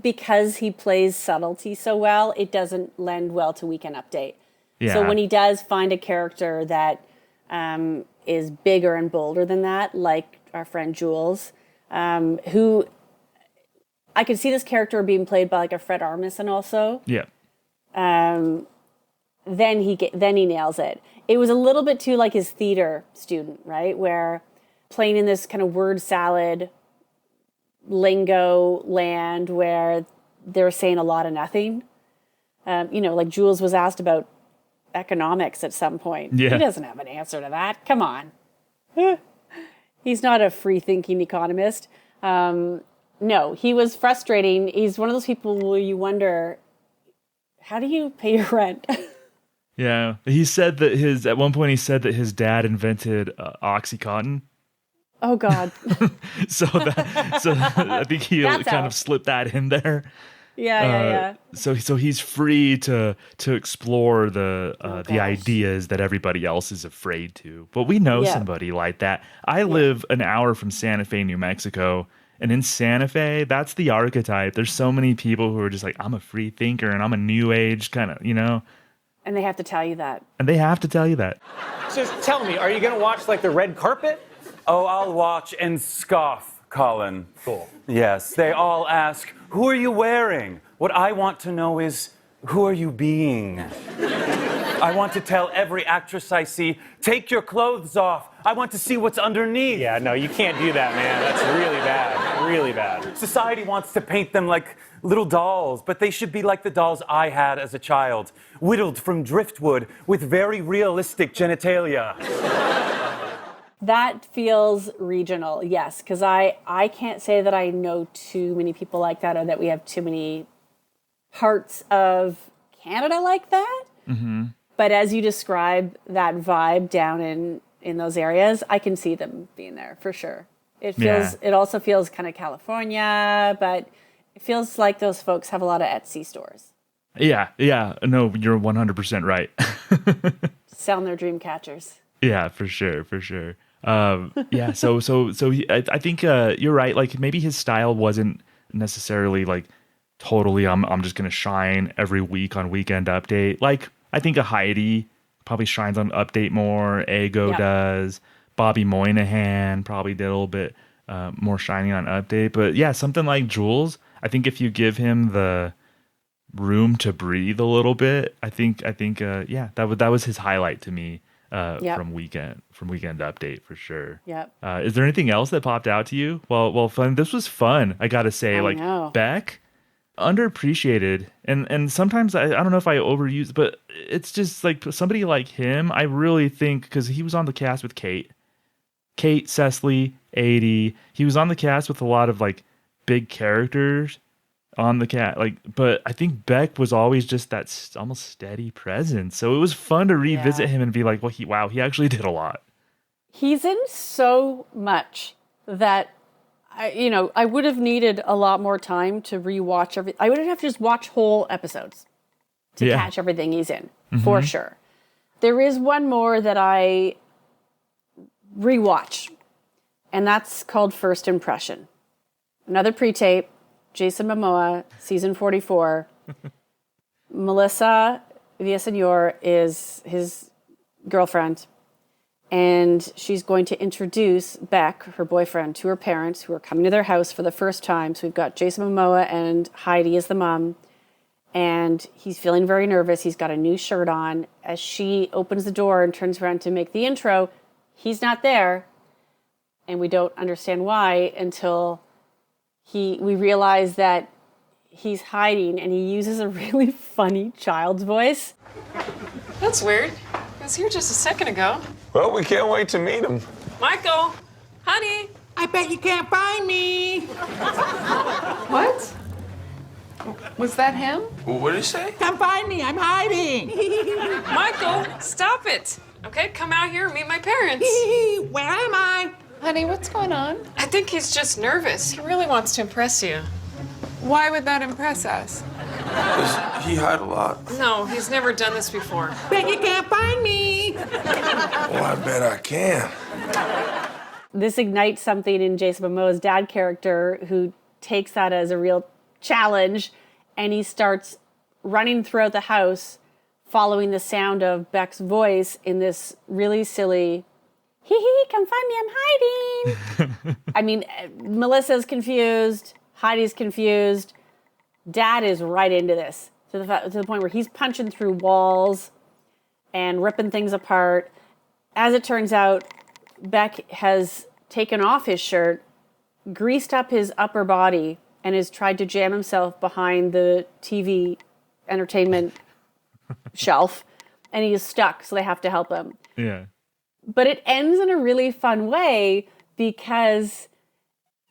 because he plays subtlety so well, it doesn't lend well to Weekend Update. Yeah. So when he does find a character that is bigger and bolder than that, like our friend Jules, who I could see this character being played by like a Fred Armisen also. Yeah. Then he nails it. It was a little bit too like his theater student, right? Where playing in this kind of word salad lingo land where they're saying a lot of nothing. Like Jules was asked about economics at some point. Yeah. He doesn't have an answer to that. Come on. He's not a free-thinking economist. No, he was frustrating. He's one of those people where you wonder, how do you pay your rent? Yeah. He said that at one point he said that his dad invented Oxycontin. Oh God. so I think he kind of slipped that in there. Yeah. So he's free to explore the ideas that everybody else is afraid to. But we know somebody like that. I live an hour from Santa Fe, New Mexico, and in Santa Fe, that's the archetype. There's so many people who are just like, I'm a free thinker and I'm a new age kind of, And they have to tell you that. And they have to tell you that. Just tell me, are you going to watch like the red carpet? Oh, I'll watch and scoff, Colin. Cool. Yes, they all ask, who are you wearing? What I want to know is, who are you being? I want to tell every actress I see, take your clothes off. I want to see what's underneath. Yeah, no, you can't do that, man. That's really bad. Really bad. Society wants to paint them like little dolls, but they should be like the dolls I had as a child, whittled from driftwood with very realistic genitalia. That feels regional, yes, because I can't say that I know too many people like that or that we have too many parts of Canada like that. Mm-hmm. But as you describe that vibe down in those areas, I can see them being there for sure. It also feels kind of California, but it feels like those folks have a lot of Etsy stores. Yeah. No, you're 100% right. Selling their dream catchers. Yeah, for sure. Yeah, I think you're right. Like maybe his style wasn't necessarily like totally. I'm just gonna shine every week on Weekend Update. Like I think a Heidi probably shines on Update more. Ego does. Bobby Moynihan probably did a little bit more shining on Update. But yeah, something like Jules. I think if you give him the room to breathe a little bit, I think that was his highlight to me. From Weekend Update for sure. Yep. Is there anything else that popped out to you? Well, fun. This was fun. I gotta say, I know. Beck, underappreciated, and sometimes I don't know if I overuse, but it's just like somebody like him. I really think because he was on the cast with Kate, Cecily, 80. He was on the cast with a lot of like big characters on the cat, but I think Beck was always just that almost steady presence. So it was fun to revisit him and be like, well, he actually did a lot. He's in so much that I would have needed a lot more time to rewatch everything. I would have to just watch whole episodes to catch everything he's in, for sure. There is one more that I rewatch, and that's called First Impression. Another pre-tape. Jason Momoa, season 44. Melissa Villaseñor is his girlfriend, and she's going to introduce Beck, her boyfriend, to her parents who are coming to their house for the first time. So we've got Jason Momoa and Heidi as the mom, and he's feeling very nervous. He's got a new shirt on. As she opens the door and turns around to make the intro, he's not there, and we don't understand why until we realize that he's hiding, and he uses a really funny child's voice. That's weird. He was here just a second ago. Well, we can't wait to meet him. Michael, honey. I bet you can't find me. What? Was that him? What did he say? Come find me, I'm hiding. Michael, stop it. Okay, come out here and meet my parents. Where am I? Honey, what's going on? I think he's just nervous. He really wants to impress you. Why would that impress us? Does he hide a lot? No, he's never done this before. Bet you can't find me. Well, I bet I can. This ignites something in Jason Momoa's dad character, who takes that as a real challenge, and he starts running throughout the house, following the sound of Beck's voice in this really silly, hee hee, come find me, I'm hiding. I mean, Melissa's confused, Heidi's confused. Dad is right into this to the point where he's punching through walls and ripping things apart. As it turns out, Beck has taken off his shirt, greased up his upper body, and has tried to jam himself behind the TV entertainment shelf, and he is stuck, so they have to help him. Yeah. But it ends in a really fun way because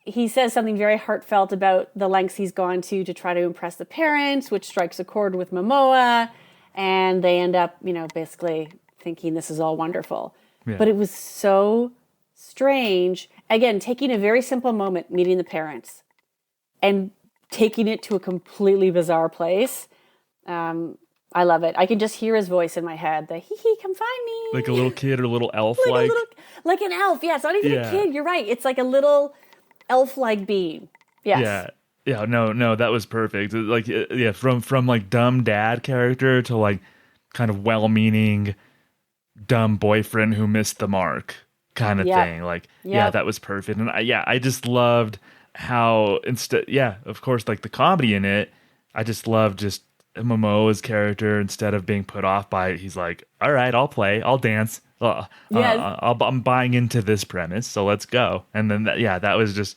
he says something very heartfelt about the lengths he's gone to try to impress the parents, which strikes a chord with Momoa, and they end up, basically thinking this is all wonderful. Yeah. But it was so strange. Again, taking a very simple moment, meeting the parents, and taking it to a completely bizarre place. I love it. I can just hear his voice in my head. The hee hee, come find me. Like a little kid or a little elf like an elf. Yeah, it's not even a kid. You're right. It's like a little elf-like being. Yes. Yeah. No, that was perfect. Like, yeah, from like dumb dad character to like kind of well-meaning dumb boyfriend who missed the mark kind of thing. Like, yeah, that was perfect. And I just loved how of course, like the comedy in it. I just loved just Momoa's character, instead of being put off by it, he's like, all right, I'll play, I'll dance. I'm buying into this premise, so let's go. And then that was just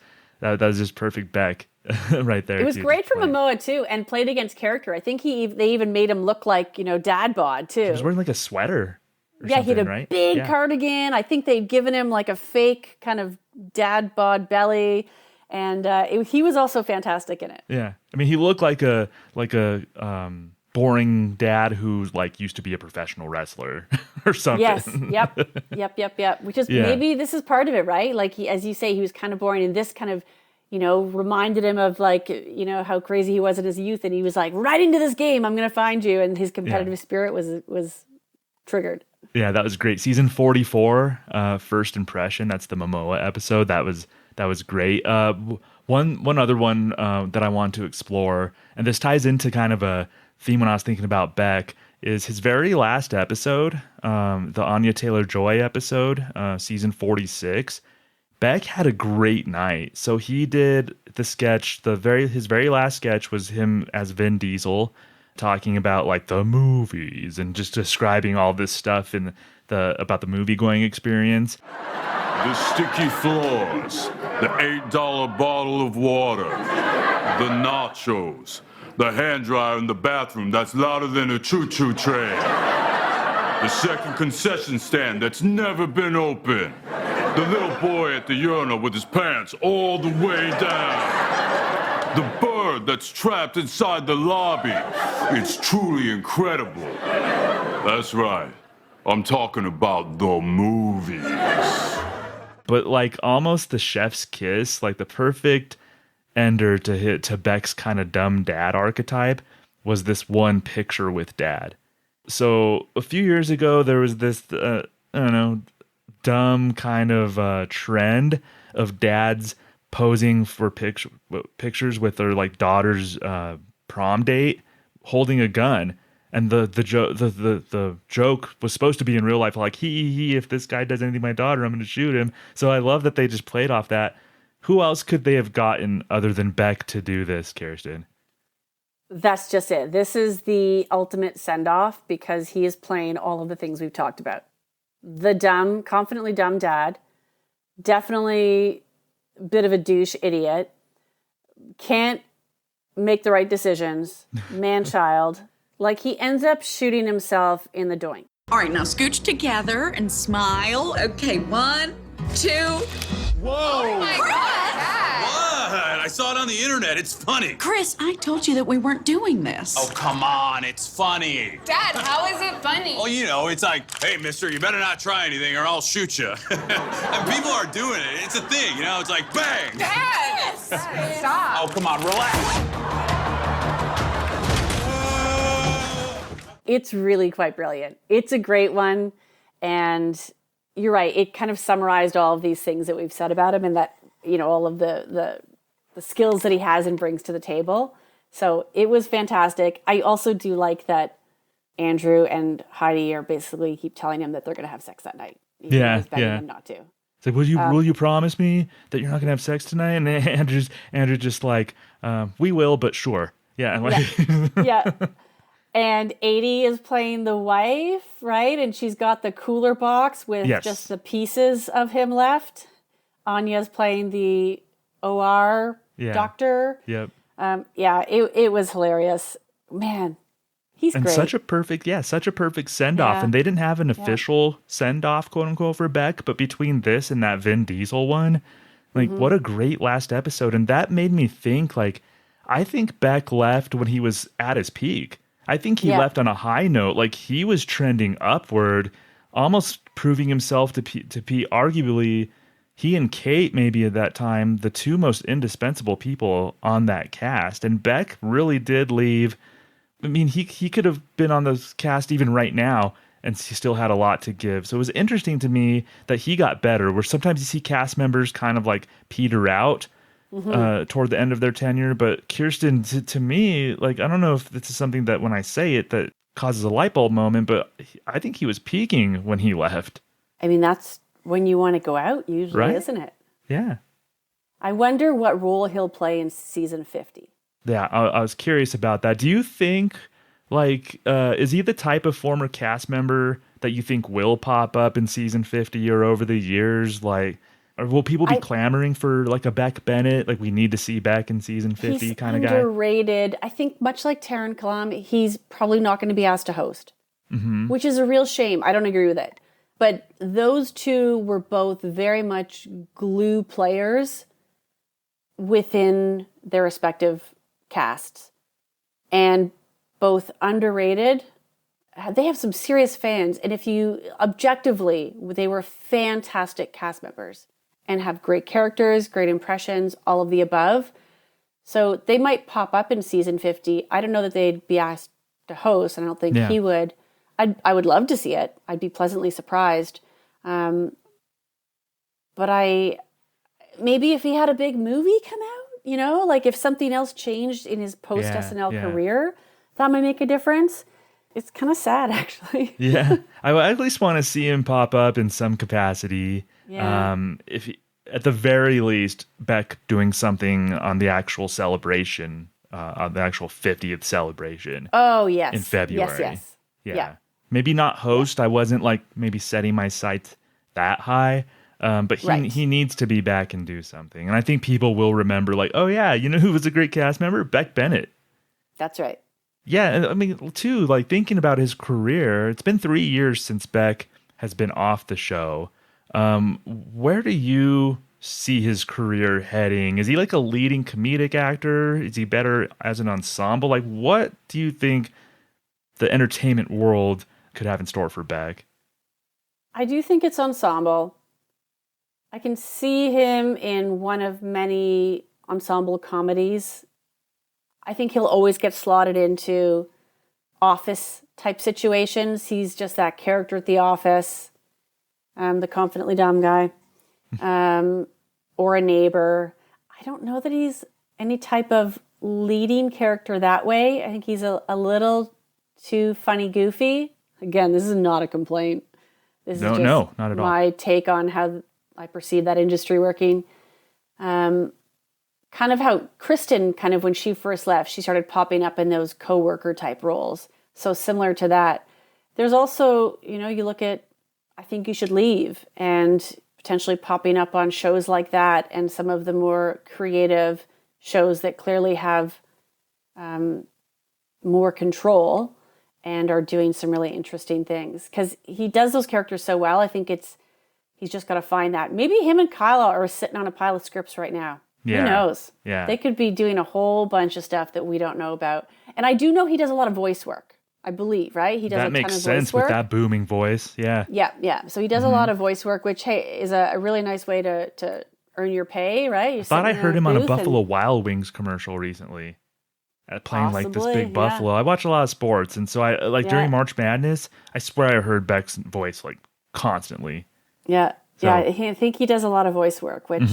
perfect Beck right there. It was great for Momoa too, and played against character. I think they even made him look like dad bod too. He was wearing like a sweater. He had a big cardigan. I think they'd given him like a fake kind of dad bod belly. And he was also fantastic in it. Yeah, I mean, he looked like a boring dad who like used to be a professional wrestler or something. Yes. Yep. Which is maybe this is part of it, right? Like as you say, he was kind of boring, and this kind of reminded him of like how crazy he was in his youth, and he was like, right into this game, I'm going to find you, and his competitive spirit was triggered. Yeah, that was great. Season 44, First Impression. That's the Momoa episode. That was great. One other one that I want to explore, and this ties into kind of a theme when I was thinking about Beck, is his very last episode, the Anya Taylor-Joy episode, season 46. Beck had a great night. So he did the sketch. His very last sketch was him as Vin Diesel, talking about like the movies and just describing all this stuff about the movie going experience. The sticky floors, the $8 bottle of water, the nachos, the hand dryer in the bathroom that's louder than a choo-choo train, the second concession stand that's never been open, the little boy at the urinal with his pants all the way down, the bird that's trapped inside the lobby. It's truly incredible. That's right. I'm talking about the movies. But like almost the chef's kiss, like the perfect ender to Beck's kind of dumb dad archetype was this one picture with dad. So a few years ago, there was this, dumb kind of trend of dads posing for pictures with their like daughter's prom date, holding a gun. And the joke was supposed to be in real life, like, he, if this guy does anything to my daughter, I'm going to shoot him. So I love that they just played off that. Who else could they have gotten other than Beck to do this, Kirsten? That's just it. This is the ultimate send-off because he is playing all of the things we've talked about. The confidently dumb dad, definitely a bit of a douche idiot, can't make the right decisions, man-child. Like, he ends up shooting himself in the doink. All right, now scooch together and smile. Okay, 1, 2. Whoa! Oh my God! What? I saw it on the internet. It's funny. Chris, I told you that we weren't doing this. Oh, come on. It's funny. Dad, how is it funny? Oh, it's like, hey, mister, you better not try anything or I'll shoot you. And people are doing it. It's a thing, It's like, bang! Dad! Stop. Oh, come on, relax. It's really quite brilliant. It's a great one. And you're right. It kind of summarized all of these things that we've said about him and that, all of the skills that he has and brings to the table. So it was fantastic. I also do like that Andrew and Heidi are basically keep telling him that they're going to have sex that night. He's begging them not to. It's like, will you promise me that you're not gonna have sex tonight? And then Andrew's just like, we will, but sure. Yeah. And like, yeah. And 80 is playing the wife, right? And she's got the cooler box with just the pieces of him left. Anya's playing the OR doctor. Yep. It was hilarious. Man, he's great. Such a perfect send off. Yeah. And they didn't have an official send off, quote unquote, for Beck, but between this and that Vin Diesel one, like what a great last episode. And that made me think, like, I think Beck left when he was at his peak. I think he left on a high note. Like, he was trending upward, almost proving himself to be arguably, he and Kate maybe at that time, the two most indispensable people on that cast. And Beck really did leave. I mean, he could have been on the cast even right now, and he still had a lot to give. So it was interesting to me that he got better, where sometimes you see cast members kind of like peter out toward the end of their tenure. But Kirsten, to me, like, I don't know if this is something that when I say it that causes a light bulb moment, but I think he was peaking when he left. I mean, that's when you want to go out usually, right? Isn't it? Yeah. I wonder what role he'll play in season 50. Yeah, I was curious about that. Do you think, like, is he the type of former cast member that you think will pop up in season 50 or over the years? Like, or will people be clamoring for, like, a Beck Bennett? Like, we need to see Beck in season 50 kind of guy? He's underrated. I think much like Taron Kalam, he's probably not going to be asked to host, which is a real shame. I don't agree with it. But those two were both very much glue players within their respective casts, and both underrated. They have some serious fans, and if you objectively, they were fantastic cast members and have great characters, great impressions, all of the above. So they might pop up in season 50. I don't know that they'd be asked to host, and I don't think he would. I would love to see it. I'd be pleasantly surprised. But maybe if he had a big movie come out, like if something else changed in his post SNL career, that might make a difference. It's kind of sad, actually. Yeah. I at least want to see him pop up in some capacity. Yeah. If at the very least, Beck doing something on the actual celebration, on the actual 50th celebration. Oh, yes. In February. Yes. Yeah. Maybe not host. I wasn't like maybe setting my sights that high. But he needs to be back and do something. And I think people will remember, like, oh yeah, you know who was a great cast member? Beck Bennett. That's right. Yeah, and I mean, too, like thinking about his career, it's been 3 years since Beck has been off the show. Where do you see his career heading? Is he like a leading comedic actor? Is he better as an ensemble? Like, what do you think the entertainment world could have in store for Beck? I do think it's ensemble. I can see him in one of many ensemble comedies. I think he'll always get slotted into office type situations. He's just that character at the office, the confidently dumb guy, or a neighbor. I don't know that he's any type of leading character that way. I think he's a little too funny, goofy. Again, this is not a complaint. This is just not at all. My take on how I perceive that industry working. Kind of how Kristen, kind of when she first left, she started popping up in those coworker type roles. So similar to that. There's also, you look at I Think You Should Leave and potentially popping up on shows like that and some of the more creative shows that clearly have more control and are doing some really interesting things. Because he does those characters so well. I think he's just got to find that. Maybe him and Kyle are sitting on a pile of scripts right now. Yeah. Who knows? Yeah. They could be doing a whole bunch of stuff that we don't know about. And I do know he does a lot of voice work, I believe, right? He does a ton of voice work. That makes sense with that booming voice. Yeah. Yeah. So he does a lot of voice work, which, hey, is a really nice way to earn your pay, right? I thought I heard him on a Buffalo Wild Wings commercial recently. Playing like this big buffalo. I watch a lot of sports, and so I during March Madness, I swear I heard Beck's voice like constantly. Yeah. I think he does a lot of voice work, which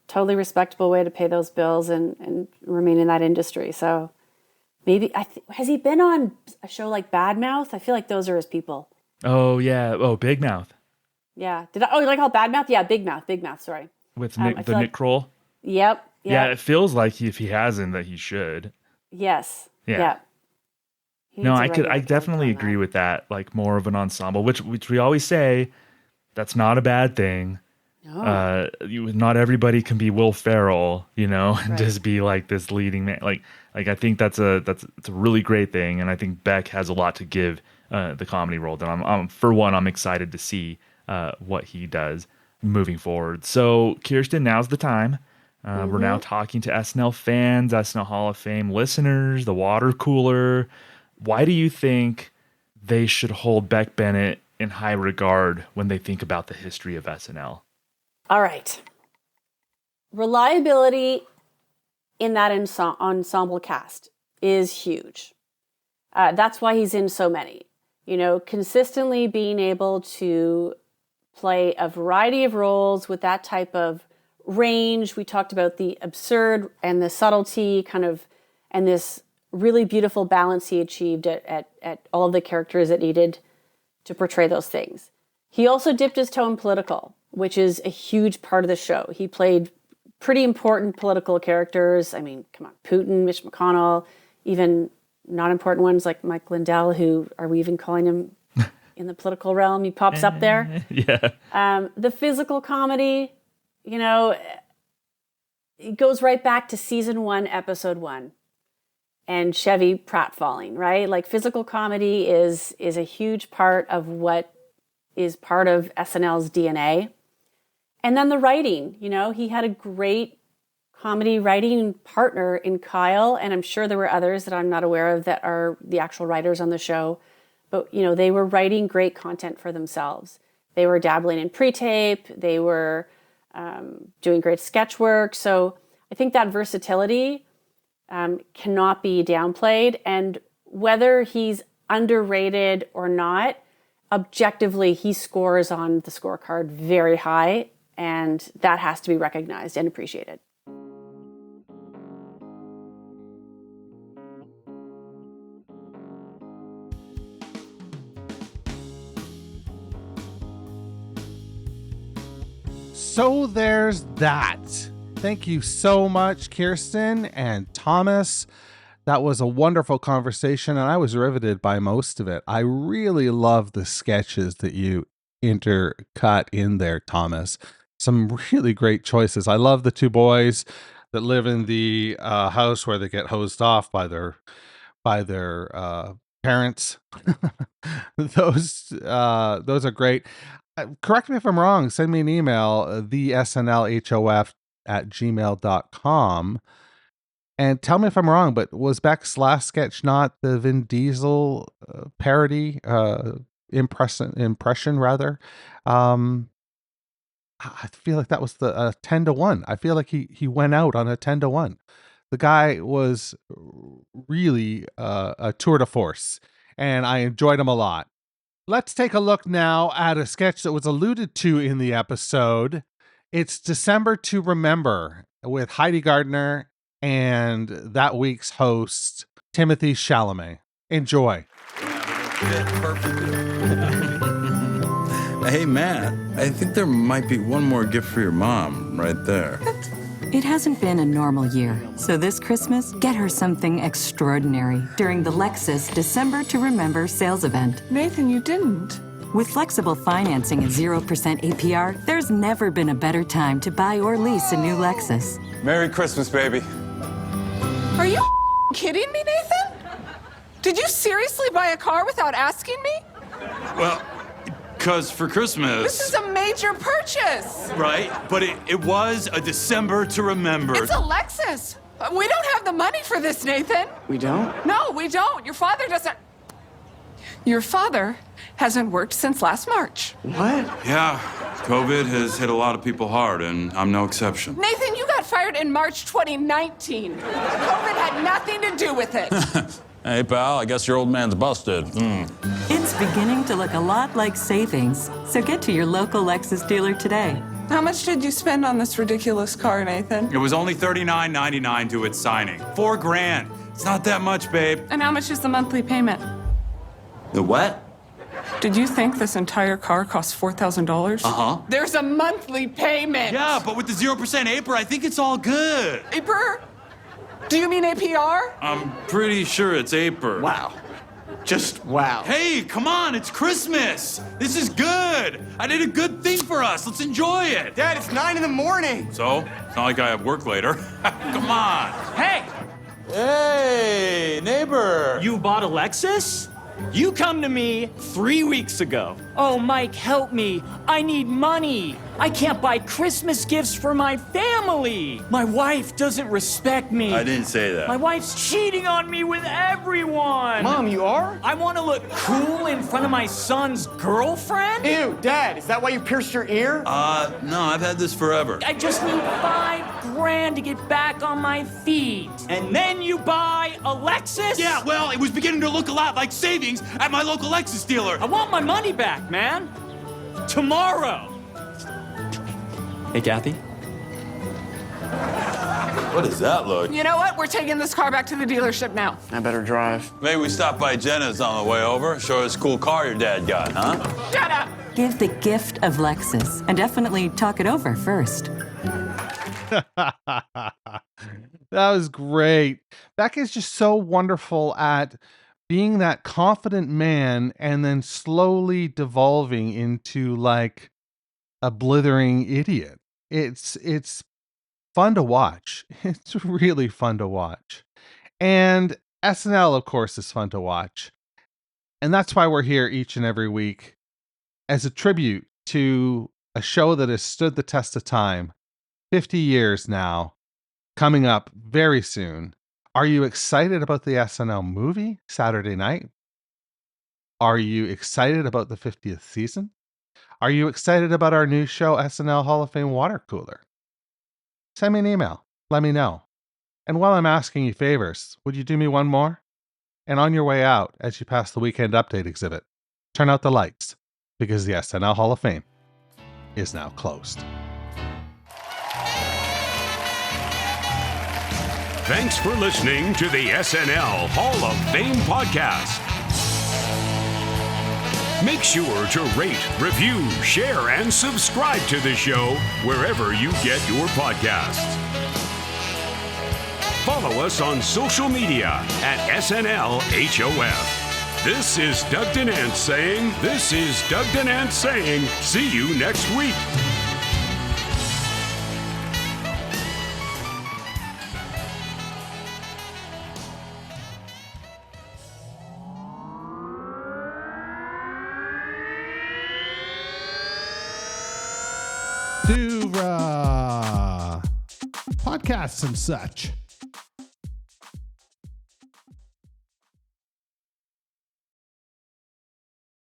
totally respectable way to pay those bills and remain in that industry. So maybe has he been on a show like Bad Mouth? I feel like those are his people. Oh yeah. Oh, Big Mouth Yeah. You like call it Bad Mouth? Yeah, Big Mouth. Big Mouth. Sorry. with Nick like- Kroll. Yep. Yeah, it feels like if he hasn't, that he should. Yes. Yeah. Yeah. He No, needs a I regular definitely agree with that. Like more of an ensemble, which we always say, that's not a bad thing. No. Not everybody can be Will Ferrell, and Right. just be like this leading man. Like I think it's a really great thing, and I think Beck has a lot to give the comedy world, and I'm excited to see what he does moving forward. So Kirsten, now's the time. We're now talking to SNL fans, SNL Hall of Fame listeners, the water cooler. Why do you think they should hold Beck Bennett in high regard when they think about the history of SNL? All right. Reliability in that ensemble cast is huge. That's why he's in so many. Consistently being able to play a variety of roles with that type of range. We talked about the absurd and the subtlety and this really beautiful balance he achieved at all of the characters that needed to portray those things. He also dipped his toe in political, which is a huge part of the show. He played pretty important political characters. I mean, come on, Putin, Mitch McConnell, even not important ones like Mike Lindell, who are we even calling him in the political realm? He pops up there. Yeah. The physical comedy, it goes right back to season 1, episode 1, and Chevy pratfalling, right? Like physical comedy is a huge part of what is part of SNL's DNA. And then the writing, he had a great comedy writing partner in Kyle, and I'm sure there were others that I'm not aware of that are the actual writers on the show, but they were writing great content for themselves. They were dabbling in pre-tape, they were doing great sketch work. So I think that versatility cannot be downplayed. And whether he's underrated or not, objectively, he scores on the scorecard very high, and that has to be recognized and appreciated. So there's that. Thank you so much, Kirsten and Thomas. That was a wonderful conversation, and I was riveted by most of it. I really love the sketches that you intercut in there, Thomas. Some really great choices. I love the two boys that live in the house where they get hosed off by their parents. Those are great. Correct me if I'm wrong. Send me an email, thesnlhof@gmail.com. And tell me if I'm wrong, but was Beck's last sketch not the Vin Diesel parody impression rather? I feel like that was the 10-1. I feel like he went out on a 10-1. The guy was really a tour de force, and I enjoyed him a lot. Let's take a look now at a sketch that was alluded to in the episode. It's December to Remember with Heidi Gardner and that week's host, Timothy Chalamet. Enjoy. Hey, Matt, I think there might be one more gift for your mom right there. It hasn't been a normal year, so this Christmas, get her something extraordinary during the Lexus December to Remember sales event. Nathan, you didn't. With flexible financing at 0% APR, there's never been a better time to buy or lease a new Lexus. Merry Christmas, baby. Are you kidding me, Nathan? Did you seriously buy a car without asking me? Well, because for Christmas... This is a major purchase. Right, but it was a December to remember. It's a Lexus. We don't have the money for this, Nathan. We don't? No, we don't. Your father hasn't worked since last March. What? Yeah, COVID has hit a lot of people hard, and I'm no exception. Nathan, you got fired in March 2019. COVID had nothing to do with it. Hey, pal, I guess your old man's busted. It's beginning to look a lot like savings, so get to your local Lexus dealer today. How much did you spend on this ridiculous car, Nathan? It was only $39.99 to its signing. $4,000. It's not that much, babe. And how much is the monthly payment? The what? Did you think this entire car costs $4,000? Uh-huh. There's a monthly payment. Yeah, but with the 0% APR, I think it's all good. APR? Do you mean APR? I'm pretty sure it's APR. Wow. Just wow. Hey, come on, it's Christmas. This is good. I did a good thing for us. Let's enjoy it. Dad, it's 9 in the morning. So, it's not like I have work later. Come on. Hey! Hey, neighbor. You bought a Lexus? You come to me 3 weeks ago. Oh, Mike, help me. I need money. I can't buy Christmas gifts for my family. My wife doesn't respect me. I didn't say that. My wife's cheating on me with everyone. Mom, you are? I want to look cool in front of my son's girlfriend. Ew, Dad, is that why you pierced your ear? No, I've had this forever. I just need $5,000 to get back on my feet. And then you buy a Lexus? Yeah, well, it was beginning to look a lot like savings at my local Lexus dealer. I want my money back, man. Tomorrow. Hey, Kathy. What does that look? You know what? We're taking this car back to the dealership now. I better drive. Maybe we stop by Jenna's on the way over. Show her this cool car your dad got, huh? Shut up. Give the gift of Lexus and definitely talk it over first. That was great. Beck is just so wonderful at being that confident man and then slowly devolving into like a blithering idiot. It's fun to watch. It's really fun to watch. And SNL, of course, is fun to watch. And that's why we're here each and every week as a tribute to a show that has stood the test of time. 50 years now, coming up very soon. Are you excited about the SNL movie Saturday night? Are you excited about the 50th season? Are you excited about our new show, SNL Hall of Fame Water Cooler? Send me an email. Let me know. And while I'm asking you favors, would you do me one more? And on your way out, as you pass the Weekend Update exhibit, turn out the lights, because the SNL Hall of Fame is now closed. Thanks for listening to the SNL Hall of Fame podcast. Make sure to rate, review, share, and subscribe to the show wherever you get your podcasts. Follow us on social media at SNLHOF. This is Doug Denant saying, see you next week. Do podcasts and such.